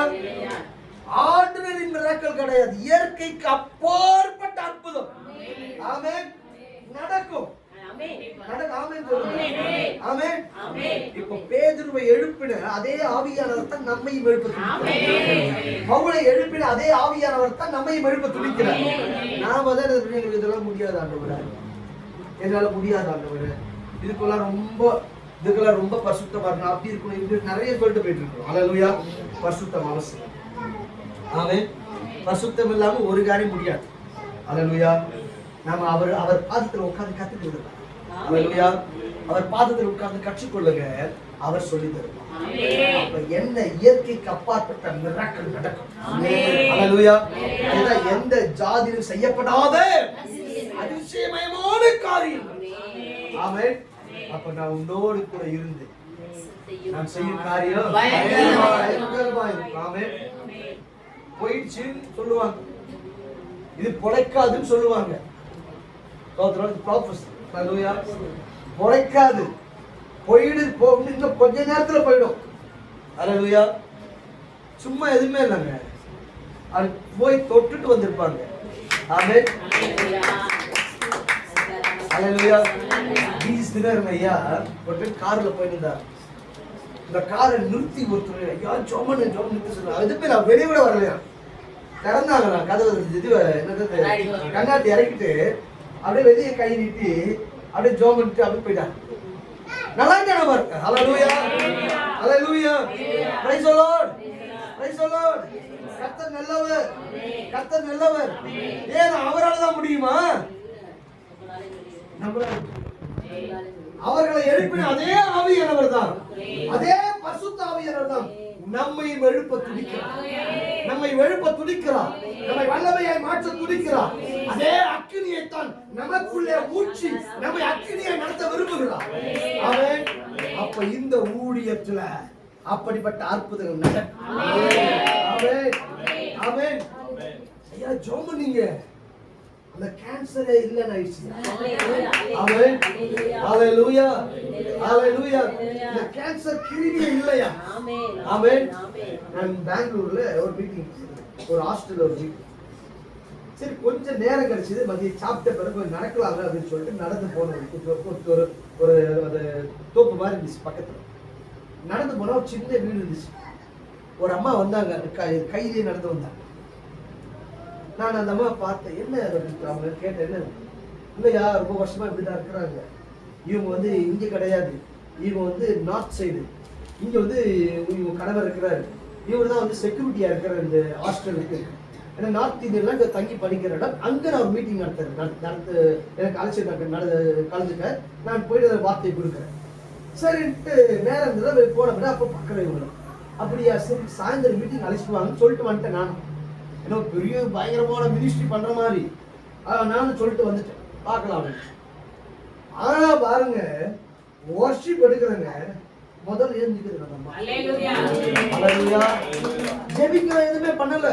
ஆர்டினரி மிராக்கிள் கிடையாது, இயற்கைக்கு அப்பாற்பட்ட அற்புதம். ஆமென். நடக்கும். இப்ப பேதுருவை எழுப்பின அதே ஆவியானவர் தான் நம்மையும் எழுப்ப துடிக்கிறார். பவுலை எழுப்பின அதே ஆவியானவர் தான் நம்மையும் எழுப்ப துடிக்கிறார். நாம தான் இதெல்லாம் முடியாது ஆண்டவரே, என்னால முடியாது ஆண்டவரே, இதுக்கெல்லாம் ரொம்ப பரிசுத்தமா இருக்கணும், அப்படி இருக்கணும், இப்படி நிறைய சொல்லிட்டு போயிட்டு இருக்கோம். அல்லேலூயா. பரிசுத்தம் அவசியம். ஆமென். பரிசுத்தம் இல்லாம ஒரு காரியம் முடியாது. அல்லேலூயா. நாம அவர் பாதத்தில் உட்கார்ந்து கத்துக்கொள்ளுங்க. அல்லேலூயா. அவர் பாதத்தில் உட்கார்ந்து கற்றுக்கொள்ளுங்க, அவர் சொல்லி தருவார். அப்ப என்ன இயற்கைக்கு அப்பாற்பட்ட மிராக்கிள் நடக்கும். அல்லேலூயா. அதுதான் எந்த ஜாதியிலும் செய்யப்படாத அதிசயமயமான காரியம். ஆமென். அப்ப நான் உன்னோடு கூட இருந்து நான் செய்யும் காரியம் பயங்கரமா இருக்கும். ஆமென். போயிடுச்சுன்னு சொல்லுவாங்க, இது பொழைக்காதுன்னு சொல்லுவாங்க. பொழைக்காது, போயிடு, இன்னும் கொஞ்ச நேரத்துல போயிடும். அல்லேலூயா. சும்மா எதுவுமே இல்லைங்க, அது போய் தொட்டுட்டு வந்திருப்பாங்க. ஆமென். அல்லேலூயா. ஐயா ஒருத்தர் கார்ல போயிருந்தார். இந்த காரை நிறுத்தி ஒருத்தர் ஐயா ஜோமன் நிறுத்தி சொல்றாங்க. அதுக்கு நான் வெளியே கூட வரலையா, திறந்தாங்களா கதவு, இது என்னது கண்ணாட்டி இறக்கிட்டு அப்படியே வெளியே கை நீட்டி அப்படியே ஜோம் பண்ணிட்டு அப்படியே போயிட்டாங்க. நல்லா இருக்க இருக்க. அல்லேலூயா. அல்லேலூயா. Praise the lord. Praise the lord. கர்த்தர் நல்லவர், கர்த்தர் நல்லவர். ஏன் அவரால தான் முடியுமா? அவர்களை எழுப்பின அதே ஆவியானவர் தான், அதே பரிசுத்த ஆவியானவர் தான் நம்மை எழுப்ப துடிக்கிறார், நம்மை எழுப்ப துடிக்கிறார், நம்மை வல்லமையாய் மாற்ற துடிக்கிறார். அதே அக்கினியை தான் நமக்குள்ளே ஊற்றி நம்மை அக்கினியை நடத்த விரும்புகிறார். ஆமென். அப்ப இந்த ஊழியத்துல அப்படிப்பட்ட அற்புதங்கள் நடக்கும். ஆமென். ஆமென். ஐயா ஜோம் நீங்க அந்த கேன்சரே இல்லன்னு ஆயிடுச்சு. ஆமென். ஹalleluya. ஹalleluya. இந்த கேன்சர் கிருமியே இல்லையா? ஆமென். நான் பெங்களூர்ல ஒரு மீட்டிங், ஒரு ஹாஸ்டல்ல ஒரு மீட்டிங். சரி கொஞ்சம் நேரம் கிடைச்சது, மதியம் சாப்பிட்ட பிறகு நடக்கலாங்க அப்படின்னு சொல்லிட்டு நடந்து போனோம். ஒரு அது தோப்பு மாதிரி இருந்துச்சு பக்கத்துல. நடந்து போனா ஒரு சின்ன வீடு இருந்துச்சு. ஒரு அம்மா வந்தாங்க, கையிலேயே நடந்து வந்தாங்க. நான் அந்த அம்மா பார்த்தேன், என்ன அவங்க கேட்டேன், என்ன இல்லையா ரொம்ப வருஷமா இப்படிதான் இருக்கிறாங்க. இவங்க வந்து இங்க கிடையாது, இவங்க வந்து நார்த் சைடு, இங்க வந்து இவங்க கணவர் இருக்கிறாரு, இவர் தான் வந்து செக்யூரிட்டியா இருக்கிற இந்த ஹாஸ்டலுக்கு. ஏன்னா நார்த் இந்தியெல்லாம் இங்கே தங்கி படிக்கிற இடம். அங்கே நான் ஒரு மீட்டிங் நடத்து எனக்கு அழைச்சி கலந்துக்க நான் போயிட்டு அதை வார்த்தையை கொடுக்குறேன். சரின்ட்டு நேரம் இருந்தது போன அப்போ பக்கத்தில் இவங்க அப்படியா, சரி சாயந்தரம் மீட்டிங் அழைச்சிட்டு வாங்கன்னு சொல்லிட்டு வந்துட்டேன். நானும் ஏன்னா பெரிய பயங்கரமான மினிஸ்ட்ரி பண்ற மாதிரி நானும் சொல்லிட்டு வந்துட்டேன், பார்க்கலாம். ஆனா பாருங்க, worship எடுக்கிறங்க முதல்ல எழுந்திருக்கிறது நம்ம. அல்லேலூயா. ஜெபிக்கிற எதுவுமே பண்ணல.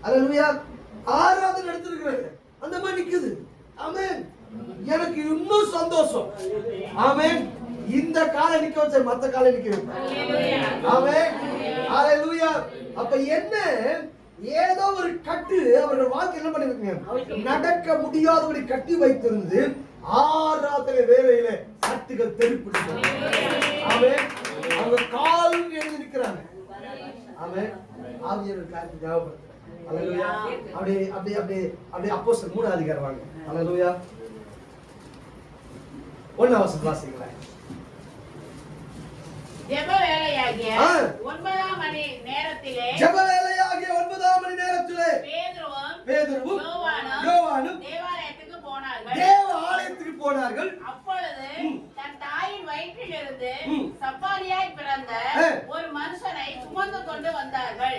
அல்லேலூயா. ஆராதனை எடுத்துருக்கிறது அந்த மாதிரி நிக்குது. ஆமென். எனக்கு இன்னும் சந்தோஷம். ஆமென். இந்த காலை நிக்க வச்ச மத்த காலை நிக்க வைப்பேன். ஆமென். அல்லேலூயா. அப்ப என்ன ஏதோ ஒரு கட்டு அவர்கள் வாழ்க்கை என்ன பண்ணிருக்கீங்க, நடக்க முடியாதபடி கட்டி வைத்திருந்து ஆராதனை வேளையில சத்துகள் தெளிப்பிடிச்சாங்க. ஆமென். அவங்க காலும் எழுதி நிற்கிறாங்க. ஆமென். ஆவியானவர் காரியத்தை ஞாபகப்படுத்துறாங்க. அல்லேலூயா. அப்படியே அப்போஸ்தலர் 3 அதிகாரம் வாங்க. அல்லேலூயா. 1 வசனம் வாசிங்களேன். ஜெப வேளையாகிய 9 மணி நேரத்திலே பேதுருவும் யோவானும் தேவாலயத்துக்கு போனார்கள். அப்பொழுது தன் தாயின் வயிற்றிலிருந்து சப்பானியாய் பிறந்த ஒரு மனுஷனை சுமந்து கொண்டு வந்தார்கள்.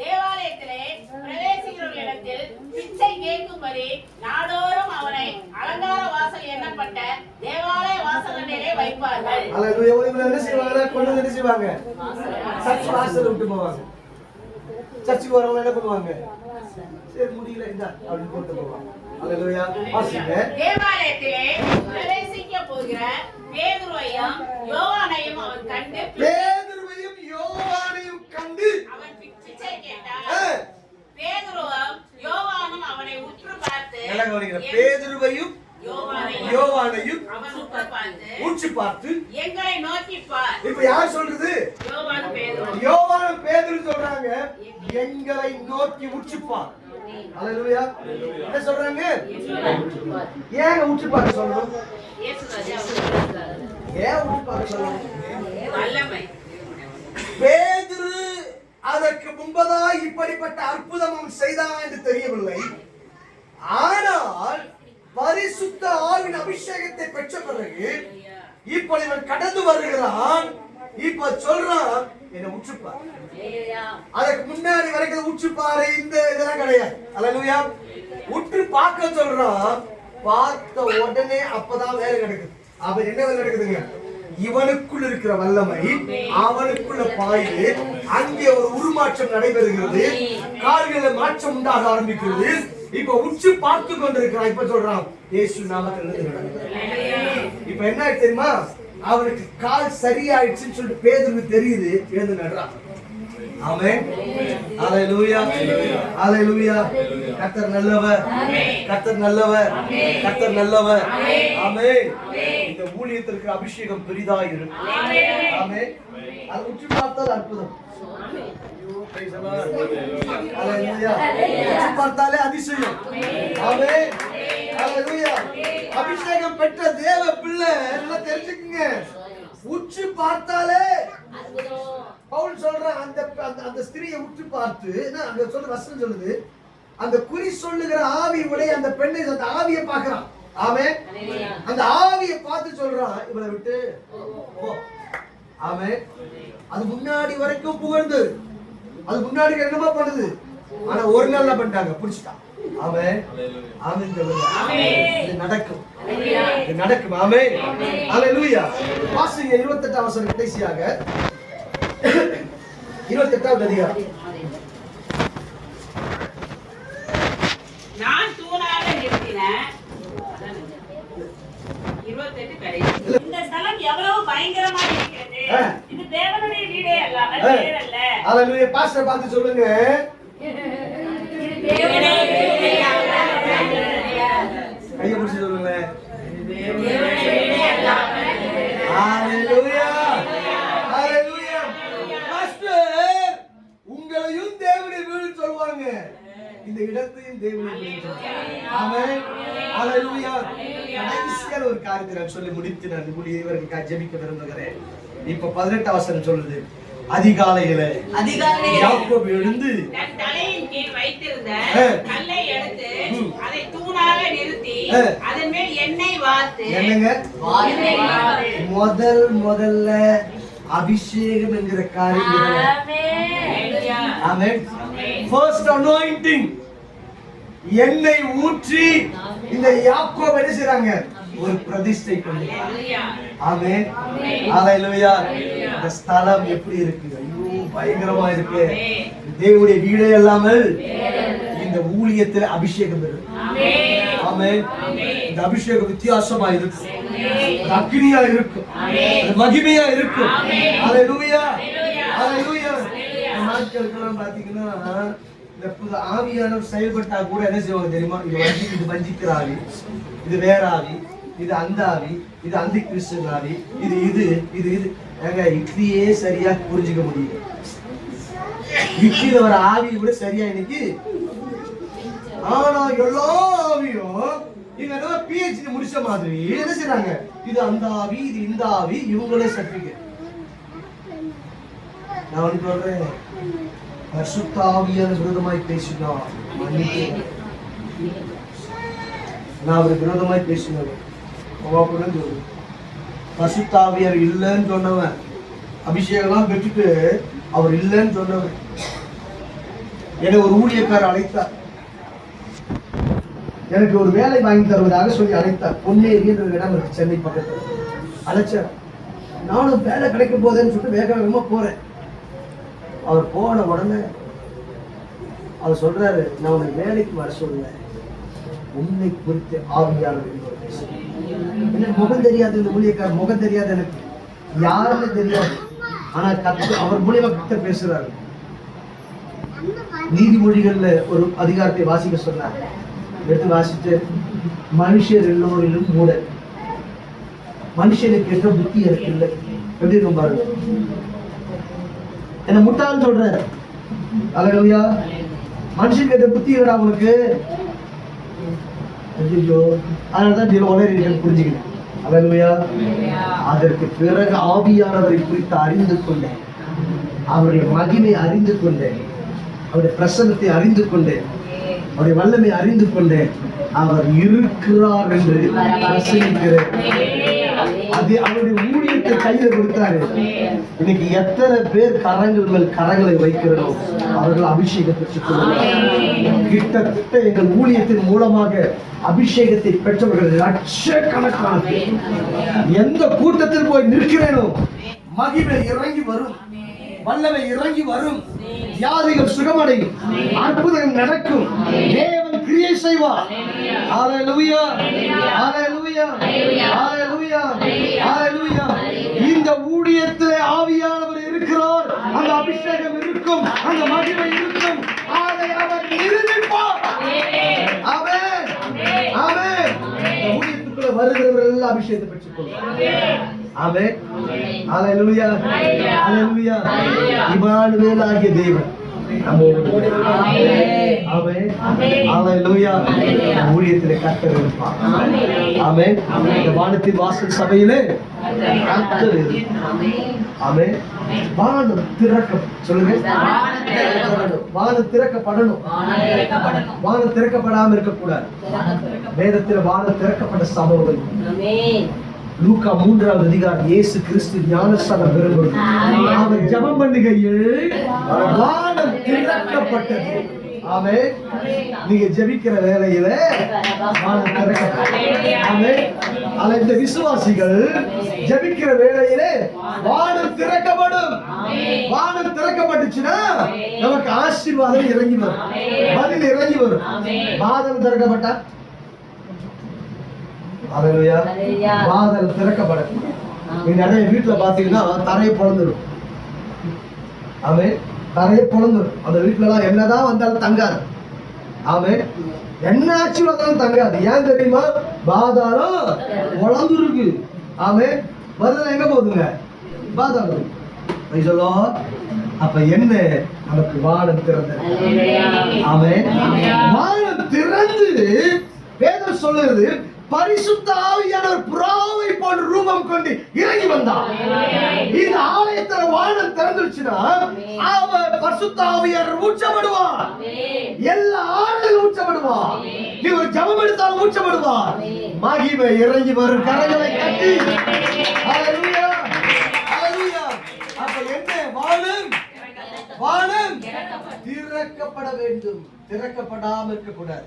தேவாலயத்திலே பிரவேசிக்கிறவர்களிடத்தில் பிச்சை கேட்கும்படி நாடோறும் அவனை அலங்கார வாசல் எண்ணப்பட்ட தேவாலய வாசலிலே வைப்பார்கள். அல்லேலூயா. என்ன செய்வாங்க? கொண்டு என்ன செய்வாங்க? சர்ச் வாசல் விட்டு போவாங்க. சர்ச்சுக்கு வரவங்க என்ன பண்ணுவாங்க? சரி முடியல இந்த அப்படி போட்டு போவாங்க. அல்லேலூயா. வாசிங்க. தேவாலயத்திலே பிரவேசிக்க போகிற பேதுருவையும் யோவானையும் அவன் கண்டு அவன் பிச்சை கேட்டான். பேதுருவும் யோவானும் அவனை உற்று பார்த்து பேதுருவையும் யோவானையும் அவன் உற்று பார்த்து எங்களை நோக்கி பார். இப்ப யார் சொல்றது? யோவானும் பேதுரு சொல்றாங்க, எங்களை நோக்கி உற்று பார். அல்லேலூயா. என்ன சொல்றாங்க? ஏன் உற்று பார்க்க சொல்லணும்? ஏன் உற்று பார்க்க சொல்லணும்? பேதுரு அதற்கு முன்பதாய் இப்படிப்பட்ட அற்புதம் அவன் செய்தான் என்று தெரியவில்லை. ஆனால் பரிசுத்த ஆவின் அபிஷேகத்தை பெற்ற பிறகு இப்ப இவன் கடந்து வருகிறான். இப்ப சொல்றான், என்ன உற்றுப்பார். அதுக்கு முன்னாடி வரைக்கும் உற்றுப்பாரு இந்த இதெல்லாம் கிடையாது. அல்லேலூயா. உற்று பார்க்க சொல்றான். பார்த்த உடனே அப்பதான் வேலை நடக்குது. அப்ப என்ன வேலை நடக்குதுங்க? இவனுக்குள் இருக்கிற வல்லமை அவனுக்குள்ள பாயுது. அங்கே ஒரு உருமாற்றம் நடைபெறுகிறது. கால்களில் மாற்றம் உண்டாக ஆரம்பிக்கிறது. இப்ப உற்று பார்த்து கொண்டிருக்கிறான். இப்ப சொல்றான், இயேசு நாமத்தில் நடக்குது. இப்ப என்ன தெரியுமா? அவனுக்கு கால் சரியாயிடுச்சுன்னு சொல்லிட்டு பேதுருக்கு தெரியுது. பேதுரு நடுறான். ஆமென். அல்லேலூயா. அல்லேலூயா. கர்த்தர் நல்லவர். கர்த்தர் நல்லவர். கர்த்தர் நல்லவர். ஆமென். இந்த ஊழியத்திற்கு அபிஷேகம் பெரிதாக இருக்கு. ஆமென். அது உற்று பார்த்தால் அற்புதம். அல்லேலூயா. உற்று பார்த்தாலே அதிசயம். ஆமென். அல்லேலூயா. அபிஷேகம் பெற்ற தேவ பிள்ளை நல்லா தெரிஞ்சுக்குங்க. உற்று பார்த்தாலே பவுல் சொல்றான், அந்த ஸ்திரியை உற்று பார்த்து அங்க சொல்ற வசனம் சொல்லுது, அந்த குறி சொல்லுகிற ஆவி உடைய அந்த பெண்ணை அந்த ஆவியை பார்க்கறான். ஆமென். அந்த ஆவியை பார்த்து சொல்றான், இவளை விட்டு போ. ஆமென். அது முன்னாடி வரைக்கும் புகழ்ந்து, அது முன்னாடி என்னமா பண்ணுது, ஆனா ஒரு நாள்ல பண்ணிட்டாங்க, புடிச்சிட்டான். ஆமென். ஆமென். இது நடக்கும். இது நடக்கும். ஆமென். அல்லேலூயா. வாசிங்க 28 வசனம் கடைசியாக 28வது அதிகாரம். நான் தூணாக நிறுத்தின 28 கடைசி. இந்த ஸ்தலம் எவ்வளவு பயங்கரமா இருக்கிறது. இது தேவனுடைய வீடே அல்லாமல் வேறல்ல. அல்லேலூயா. பாஸ்டர் பார்த்து சொல்லுங்க, கையை பிடிச்சு சொல்லுங்க. அல்லேலூயா. அல்லேலூயா. பாஸ்டர் உங்களையும் தேவனுடைய வீடு சொல்வாங்க, இந்த இடத்தையும் தேவனுடைய வீடு சொல்வாங்க. ஆமென். அல்லேலூயா. கடைசியாக ஒரு காரியத்தை நான் சொல்லி முடித்து நான் இவர்களுக்காக ஜெபிக்க விரும்புகிறேன். இப்ப 18 வசனம் சொல்லுது, அதிகாலையில யாக்கோபு எழுந்து தன் தலையின் கீழ் வைத்திருந்த கல்லை எடுத்து அதை தூணாக நிறுத்தி அதன் மேல் எண்ணெய் வார்த்து. என்னங்க? முதல்ல அபிஷேகம் என்கிற காரியம். ஆமென். First anointing. எண்ணெய் ஊற்றி இந்த யாக்கோபு என்ன செய்றாங்க? ஒரு பிரதிஷ்டை கொண்டு. ஆமென். ஹalleluya. இந்த ஸ்தலம் எப்படி இருக்கு? ஐயோ பயங்கரமா இருக்கு. தேவனுடைய வீடே இல்லாமல் இந்த ஊழியத்துல அபிஷேகம் இருக்கு. ஆமென். இந்த அபிஷேகம் வித்தியாசமா இருக்கும். அக்னியா இருக்கும். மகிமையா இருக்கும். ஹalleluya. ஹalleluya. நாட்களுக்கெல்லாம் பாத்தீங்கன்னா இந்த புது ஆவியானவர் செயல்பட்டா கூட என்ன செய்வாங்க தெரியுமா? இது வஞ்சிக்கிற ஆவி, இது வேற ஆவி, இது அந்த ஆவி, இது அந்த கிறிஸ்தன் ஆவி, இது இது இது இது ஏங்க இட்லியே சரியா புரிஞ்சுக்க முடியும். இட்லியில வர ஆவி கூட சரியா இன்னைக்கு. ஆனா எல்லா ஆவியும் இவங்க ஏதோ PhD முடிச்ச மாதிரி என்ன செய்றாங்க? இது அந்த ஆவி, இது இந்த ஆவி, இவங்களே சர்டிபிகேட். நான் வந்து சொல்றேன், பரிசுத்த ஆவியான விரோதமாய் பேசினா மன்னிப்பு. நான் அவருக்கு விரோதமாய் பேசினவன் பரிசுத்த ஆவியார் இல்லைன்னு சொன்னவன், அபிஷேகம்லாம் பெற்றுட்டு அவர் இல்லைன்னு சொன்னவன். என்னை ஒரு ஊழியக்காரர் அழைத்தார், எனக்கு ஒரு வேலை வாங்கி தருவதாக சொல்லி அழைத்தார். பொன்னேரி என்ற ஒரு இடம் இருக்கு சென்னை பக்கத்தில். அழைச்சார். நானும் வேலை கிடைக்க போதேன்னு சொல்லிட்டு வேக வேகமா போறேன். அவர் போன உடனே அவர் சொல்றாரு, நான் உன்னை வேலைக்கு வர சொல்லுவேன், உன்னை குறித்து ஆவியாளர் எனக்கு முகம் தெரியாது. இந்த ஊழியக்காரர் முகம் தெரியாது, எனக்கு யாருன்னு தெரியாது. ஆனா அவர் மூலியமா கர்த்தர் பேசுறாரு. நீதிமொழிகள்ல ஒரு அதிகாரத்தை வாசிக்க சொன்னார். எடுத்து வாசிட்டு, மனுஷர் எல்லோரிலும் மூடர், மனுஷனுக்கு ஏற்ற புத்தி எனக்கு இல்லை. எப்படி இருக்கும் பாருங்க. என்ன முட்டாள்னு சொல்றாரு. அல்லேலூயா. மனுஷனுக்கு ஏற்ற புத்தி இல்லடா உனக்கு. ஐயோ, அதனாலதான் நீ உணர்வு புரிஞ்சுக்கிட்டேன். அல்லேலூயா. அதற்கு பிறகு ஆவியானவரை குறித்து அறிந்து கொண்டேன், அவருடைய மகிமை அறிந்து கொண்டேன், அவருடைய பிரசன்னத்தை அறிந்து கொண்டேன், அவருடைய வல்லமை அறிந்து கொண்டேன். அவர் இருக்கிறார் என்று பிரசங்கிக்கிறேன். அது அவருடைய ஊழியத்தை கையில கொடுத்தாரு. இன்னைக்கு எத்தனை பேர் கரங்கள் மேல் கரங்களை வைக்கிறோம், அவர்கள் அபிஷேகம் பெற்றுக் கொள்ளுங்கள். கிட்டத்தட்ட எங்கள் ஊழியத்தின் மூலமாக அபிஷேகத்தை பெற்றவர்கள் லட்சக்கணக்கான பேர். எந்த கூட்டத்தில் போய் நிற்கிறேனோ மகிமை இறங்கி வரும், வல்லமை இறங்கி வரும், வியாதிகள் சுகமடையும், அற்புதம் நடக்கும், தேவன் கிரியை செய்வார். ஹalleluya, ஹalleluya, ஹalleluya, ஹalleluya. இந்த ஊழியத்திலே ஆவியானவர் இருக்கிறார், அந்த அபிஷேகம் இருக்கும், அந்த மகிமை இருக்கும். அதை அவர் நிரூபிப்பார். ஆமென், ஆமென். இந்த ஊழியத்துக்குள்ள வருகிறவர்கள் எல்லாம் அபிஷேகத்தை பெற்றுக்கொள்வார்கள். ஆமென், ஹalleluya, ஹalleluya. இம்மானுவேல் ஆகிய தேவன் நம்மோடு. ஆமென், ஹalleluya. ஊழியத்திலே கர்த்தர் இருப்பார். ஆமென். இந்த வானத்தின் வாசல் சபையிலே கர்த்தர் இருப்பார். ஆமென். வானம் திறக்க சொல்லுங்க. வானம் திறக்கப்படணும். வானம் திறக்கப்படாம இருக்கக்கூடாது. வேதத்தில் வானம் திறக்கப்பட்ட சம்பவங்கள். லூக்கா 3வது அதிகாரம். இயேசு கிறிஸ்து ஞானஸ்நானம் பெறும்போது அவர் ஜெபம் பண்ணுகையில் வானம் திறக்கப்பட்டது. ஆமென். நீங்க ஜெபிக்கிற வேளையில வானம் திறக்கப்பட்டது. ஆமென். அந்த விசுவாசிகள் ஜெபிக்கிற வேளையில வானம் திறக்கப்படும். வானம் திறக்கப்பட்டுச்சுன்னா நமக்கு ஆசீர்வாதம் இறங்கி வரும், பதில் இறங்கி வரும். வானம் திறக்கப்பட்டா ஹalleluya, வாதல் திறக்கப்படும். நீங்க நிறைய வீட்டுல பாத்தீங்கன்னா தரையை பொளந்துடும். ஆமென். தரையை பொளந்துடும். அந்த வீட்டுல எல்லாம் என்னதான் வந்தாலும் தங்காது. ஆமென். என்ன ஆச்சு வந்தாலும் தங்காது. ஏன் தெரியுமா? பாதாளம் பொளந்துருக்கு. ஆமென். பதில் எங்க போகுதுங்க? பாதாளம். அப்ப என்ன? நமக்கு வானம் திறந்தது. ஆமென். வானம் திறந்து வேதம் சொல்லுது, பரிசுத்த ஆவியானவர் புறாவை போன்ற ரூபம் கொண்டு இறங்கி வந்தார். இந்த ஆலயத்துல வானம் திறந்துச்சுன்னா அவர் பரிசுத்த ஆவியானவர் ஊற்றப்படுவார். எல்லா ஆளுகளும் ஊற்றப்படுவார். நீ ஒரு ஜெபம் எடுத்தாலும் ஊற்றப்படுவார். மகிமை இறங்கி வரும். கரங்களை கட்டி ஹalleluya, ஹalleluya. அப்ப என்ன? வானம் வானம் திறக்கப்பட வேண்டும். திறக்கப்படாம இருக்க கூடாது.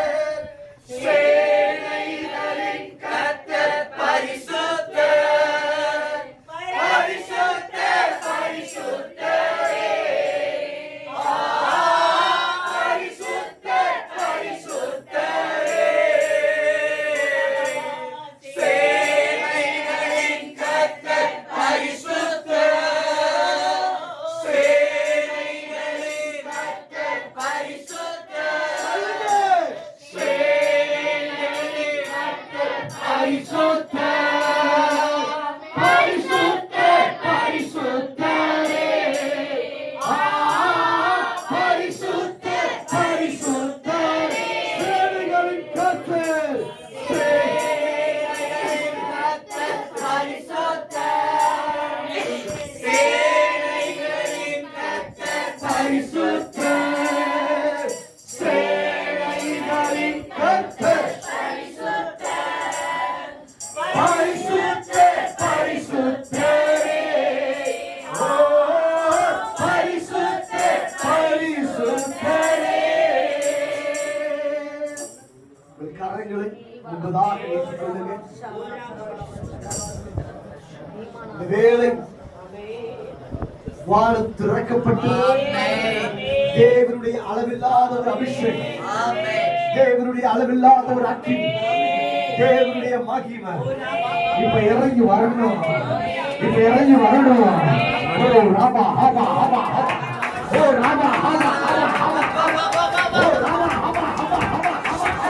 வேளை வானம் திறக்கப்பட்டு தேவனுடைய அளவில்லாத ஒரு அபிஷேகம், தேவனுடைய அளவில்லாத ஒரு அக்கினி, தேவனுடைய மகிமை இப்ப இறங்கி வரணும், இப்ப இறங்கி வரணும். ஓ ராமா ஹாமா ஹாமா ஹாமா, ஓ ராமா ஹாமா ஹாமா ஹாமா, ஓ ராமா ஹாமா ஹாமா ஹாமா, ஓ ராமா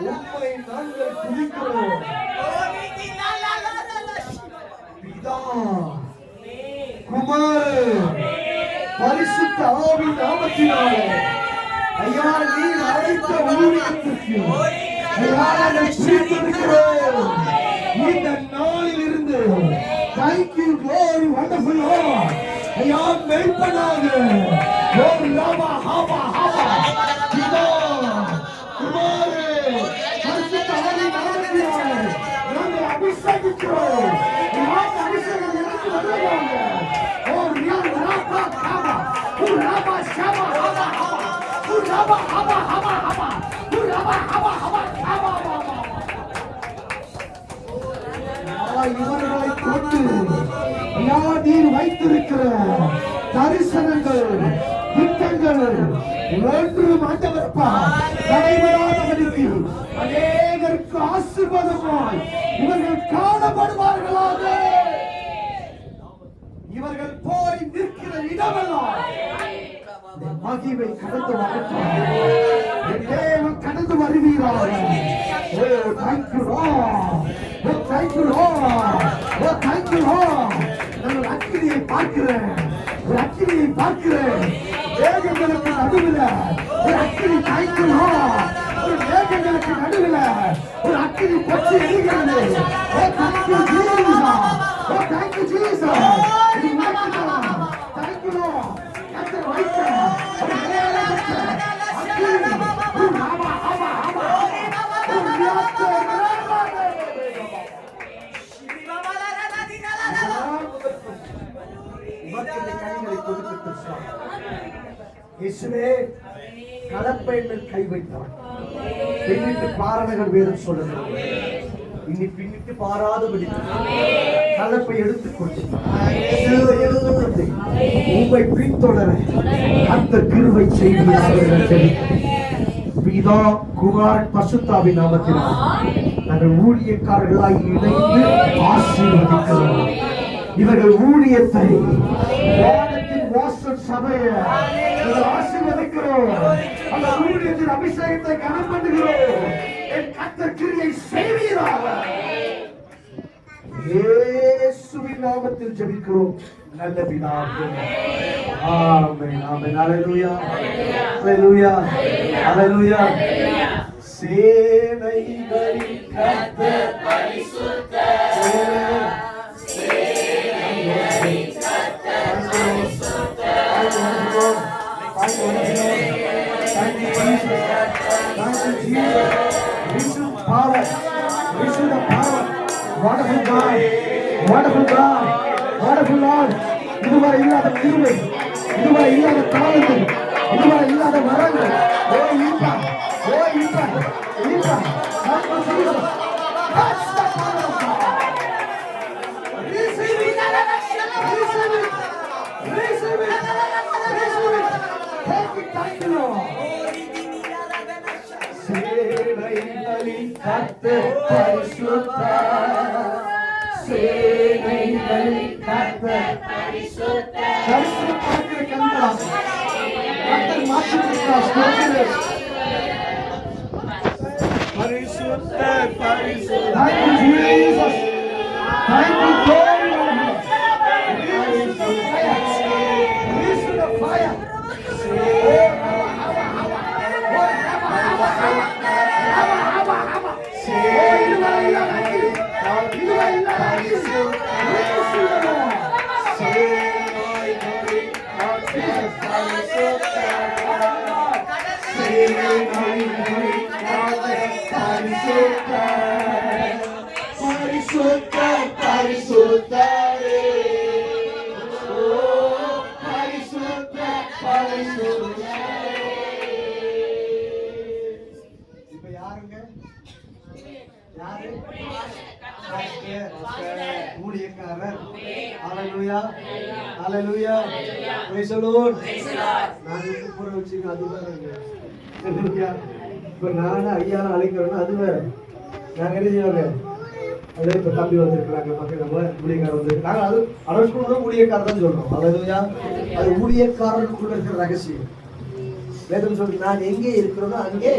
உம்மை நாங்கள் துதிக்கிறோம். பிதா, குமாரன், பரிசுத்த ஆவி நாமத்தினாலே ஐயா நீர் அழைத்த ஊழியத்திற்கு ஐயா நாங்கள் சீர்திருக்கிறோம். இந்த நாளில் இருந்து thank you glory wonderful Lord. ஐயா மெய்ப்பனாக ஓ ராமா ஹாமா ஹாமா, பிதா, குமாரன், பரிசுத்த ஆவி நாமத்தினாலே நாங்கள் அபிஷேகிக்கிறோம். ஐயா அபிஷேகம் எனக்கு வருவாங்க. ஓ ரியால் ராமா ஹாமா, ஓ ராமா ஷாமா ஹாமா ஹாமா, ஓ ராமா ஹாமா ஹாமா ஹாமா, ஓ ராமா ஹாமா ஹாமா ஹாமா ஹாமா. இவர்களை கொண்டு ஐயா நீர் வைத்திருக்கிற தரிசனங்கள், திட்டங்கள் ஒன்றும் ஆண்டவரப்பா நடைபெறாதபடிக்கு அநேகருக்கு ஆசீர்வாதமாய் இவர்கள் காணப்படுவார்களாக. இவர்கள் போய் நிற்கிற இடமெல்லாம் மகிமை கடந்து வரட்டும். தேவன் கடந்து வருவீராக. ஓ thank you Lord, O thank you Lord, O thank you Lord. நான் ஒரு அக்கினியை பார்க்கிறேன், ஒரு அக்கினியை பார்க்கிறேன். மேகங்களுக்கு நடுவில் ஒரு அக்கினி thank you Lord. ஒரு மேகங்களுக்கு நடுவில் ஒரு அக்கினி பற்றி எரிகிறது. ஓ thank you Jesus, O thank you Jesus. இது உனக்குதான். thank you Lord. கர்த்தர் வைத்த ஒரு மேகத்தை அக்கினி, ஓ ராமா ஹாமா ஹாமா, ஓ ரியாத்தே இயேசுவே கலப்பை மேல் கை வைத்தான். பின்னிட்டு பாரணகர் வேதம் சொல்லுங்கள். இனி பின்னிட்டு பாராதபடி கலப்பை எடுத்துக்கொண்டு உங்களை பின்தொடர அந்த கிருபை செய்தியாக பிதா, குமாரன், பரிசுத்தாவி நாமத்தினால் நாங்கள் ஊழியக்காரர்களாய் இணைந்து ஆசீர்வதிக்கிறோம். இவர்கள் ஊழியத்தை வானத்தின் வாசல் சபையை ஆசீர்வதிக்கிறோம். அந்த ஊழியத்தின் அபிஷேகத்தை கனம் பண்ணுகிறோம். என் கர்த்தர் கிரியை செய்வீராக. இயேசுவின் நாமத்தில் ஜெபிக்கிறோம் நல்ல பிதாவே. ஆமென் ஆமென். ஹalleluya ஹalleluya ஹalleluya. சேனைகளின் கர்த்தர் பரிசுத்தர், சேனைகளின் கர்த்தர் பரிசுத்தர். Thank you Jesus, thank you Jesus. Receive power, receive the power. Wonderful God, wonderful God, wonderful Lord. இதுவரை இல்லாத கிருபை, இதுவரை இல்லாத தாளங்கள், இதுவரை இல்லாத வரங்கள். ஓ ஈப்பா, ஓ ஈப்பா, ஈப்பா. Thank you Jesus. Touch the power of God. Receive it, receive it, receive it, receive it. Thank you Lord. சேனைகளின் கர்த்தர் பரிசுத்தர், சேனைகளின் கர்த்தர் பரிசுத்தர். தரிசனம் பார்க்கிற கண்களால் கர்த்தர் மாற்றிவிட்டார். பரிசுத்தர் பரிசுத்தர். Thank you Jesus. Thank you God. Release the fire. Oh, இப்ப யாருங்க? யாரு? ஊழியக்காரர். ஹalleluya, ஹalleluya, praise the Lord. நான் கூப்பிட வச்சுக்க அது வேறங்க. ஹalleluya. இப்ப நானும் ஐயாவை அழைக்கிறேன்னா அது வேற. நாங்க என்ன செய்வாங்க? அதே இப்ப தம்பி வந்திருக்கிறாங்க பக்கம் நம்ம ஊழியக்காரர் வந்திருக்காங்க. அது அவருக்குள்ள ஊழியக்காரர் தான் சொல்றோம். ஹalleluya. அது ஊழியக்காரருக்குள்ள இருக்கிற ரகசியம். வேதம் சொல்றது நான் எங்கே இருக்கிறதோ அங்கே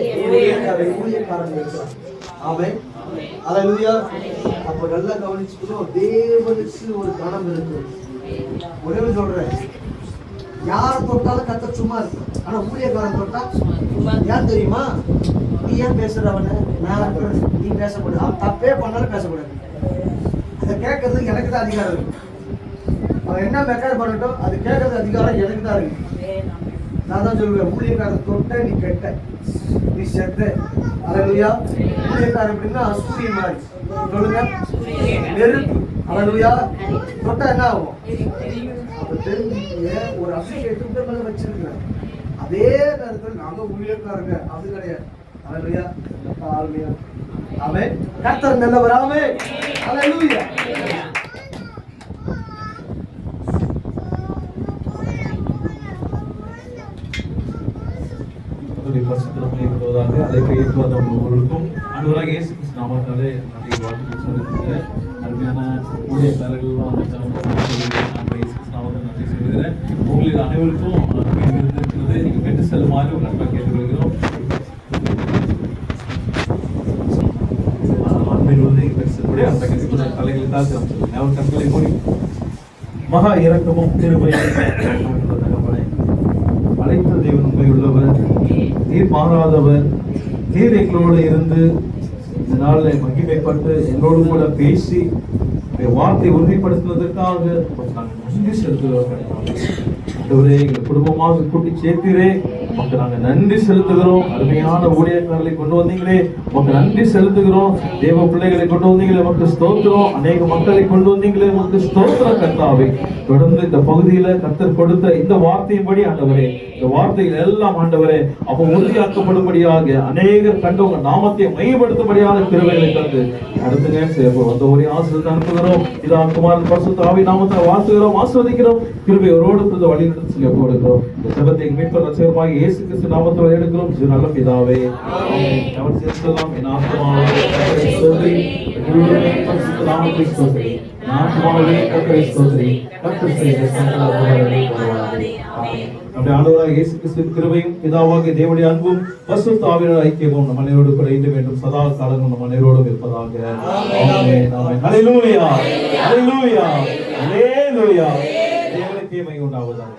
ஊழியக்காரன் இருக்கிறான். ஆமென். ஹalleluya. அப்ப நல்லா கவனிச்சுக்கணும். தேவனுக்கு ஒரு கணம் இருக்கு. ஒரே சொல்றேன், யார் தொட்டாலும் கத்த சும்மா இருக்கு. ஆனா ஊழியக்காரன் தொட்டா ஏன் தெரியுமா? நீ ஏன் பேசுறவன? நான் நீ பேசக்கூடாது. அவன் தப்பே பண்ணாலும் பேசக்கூடாது. அதை கேட்கறதுக்கு எனக்கு தான் அதிகாரம் இருக்கு. அவன் என்ன மெக்கார் பண்ணட்டும், அது கேட்கறது அதிகாரம் எனக்கு தான் இருக்கு. நான் தான் சொல்லுவேன், ஊழியக்காரன் தொட்ட நீ கெட்ட, நீ செத்த. ஹalleluya. ஊழியக்காரன் அப்படின்னா சூரியன் மாதிரி. சொல்லுங்க, நெருப்பு. ஹalleluya. தொட்டா என்ன ஆகும்? அப்ப தெரிஞ்சுக்கீங்க, ஒரு அபிஷேகத்தை மேல வச்சிருக்கிறேன். அதே நேரத்தில் நாங்க ஊழியக்காரங்க அது கிடையாது. ஹalleluya. ஹalleluya. ஆமென். கர்த்தர் நல்லவர். ஆமென். ஹalleluya. பரிசுத்தமாக அழைப்பை ஏற்றுவது ஒவ்வொருவருக்கும் அன்பராக இயேசு கிறிஸ்து நாமத்தாலே நிறைய வாழ்த்துக்கள் சொல்லியிருக்கிறேன். அருமையான ஊழியக்காரர்களும் நன்றி சொல்லுகிறேன். உங்களுக்கு அனைவருக்கும் இருக்கிறது நீங்கள் பெற்று செல்லுமாறு ஒரு நண்பர் கேட்டுக்கொள்கிறோம். அன்பில் வந்து பெற்று செல்லக்கூடிய அந்த தலைகளை தான் அவர் கண்களை மூடி மகா இரக்கமும் கிருபையும் அழைத்த தேவன் உண்மை உள்ளவர், நீர் மாறாதவர், நீர் எங்களோடு இருந்து இந்த நாளில் மகிமைப்பட்டு எங்களோடு கூட பேசி வார்த்தை உறுதிப்படுத்துவதற்காக நாங்கள் நன்றி செலுத்துகிறோம். எங்கள் குடும்பமாக கூட்டி சேர்த்தீரே, உமக்கு நாங்கள் நன்றி செலுத்துகிறோம். அருமையான ஊழியக்காரர்களை கொண்டு வந்தீங்களே, உமக்கு நன்றி செலுத்துகிறோம். தேவ பிள்ளைகளை கொண்டு வந்தீங்களே, உமக்கு ஸ்தோத்திரம். அநேக மக்களை கொண்டு வந்தீங்களே, உமக்கு ஸ்தோத்திரம் கர்த்தாவே. தொடர்ந்து இந்த பகுதியில கர்த்தர் கொடுத்த இந்த வார்த்தையின்படி ஆண்டவரே, இந்த வார்த்தைகள் எல்லாம் ஆண்டவரே அப்ப உறுதியாக்கப்படும்படியாக அநேகர் கண்டு உங்க நாமத்தை மையப்படுத்தும்படியாக கிருபைகளை தந்து அடுத்துங்க வந்த ஒரே ஆசீர்வாதத்தை அனுப்புகிறோம். இதா குமாரன் பரிசுத்த ஆவி நாமத்தை வாழ்த்துகிறோம், ஆசீர்வதிக்கிறோம். கிருபை ஒருவரோடு வழி நடத்தி சொல்லி ஒப்புக்கொடுக்கிறோம். இந்த ஜெபத்தை மீட்பர் ரட்சகருமாகிய இயேசு கிறிஸ்து நாமத்தில் எடுக்கிறோம். நல்ல பிதாவே, அவர் சேர்க்கலாம். என் ஆத்மாவே கர்த்தரை ஸ்தோத்திரி, பரிசுத்த நாமத்தை ஸ்தோத்திரி. ஆத்மாவே கர்த்தரை ஸ்தோத்திரி, கர்த்தர் செய்த சகல உபகாரங்களையும் மறவாதே. ஆமென். நம்முடைய ஆண்டவராகிய இயேசு கிறிஸ்துவின் கிருபையும் பிதாவாகிய தேவனுடைய அன்பும் பரிசுத்த ஆவியானவருடைய ஐக்கியமும் நம்ம அனைவரோடு கூட இருந்து வேண்டும் சதா காலமும் நம்ம அனைவரோடும் இருப்பதாக. ஆமென். ஆமென். ஹல்லேலூயா, ஹல்லேலூயா, ஹல்லேலூயா. தேவனுக்கே மகிமை உண்டாவதாக.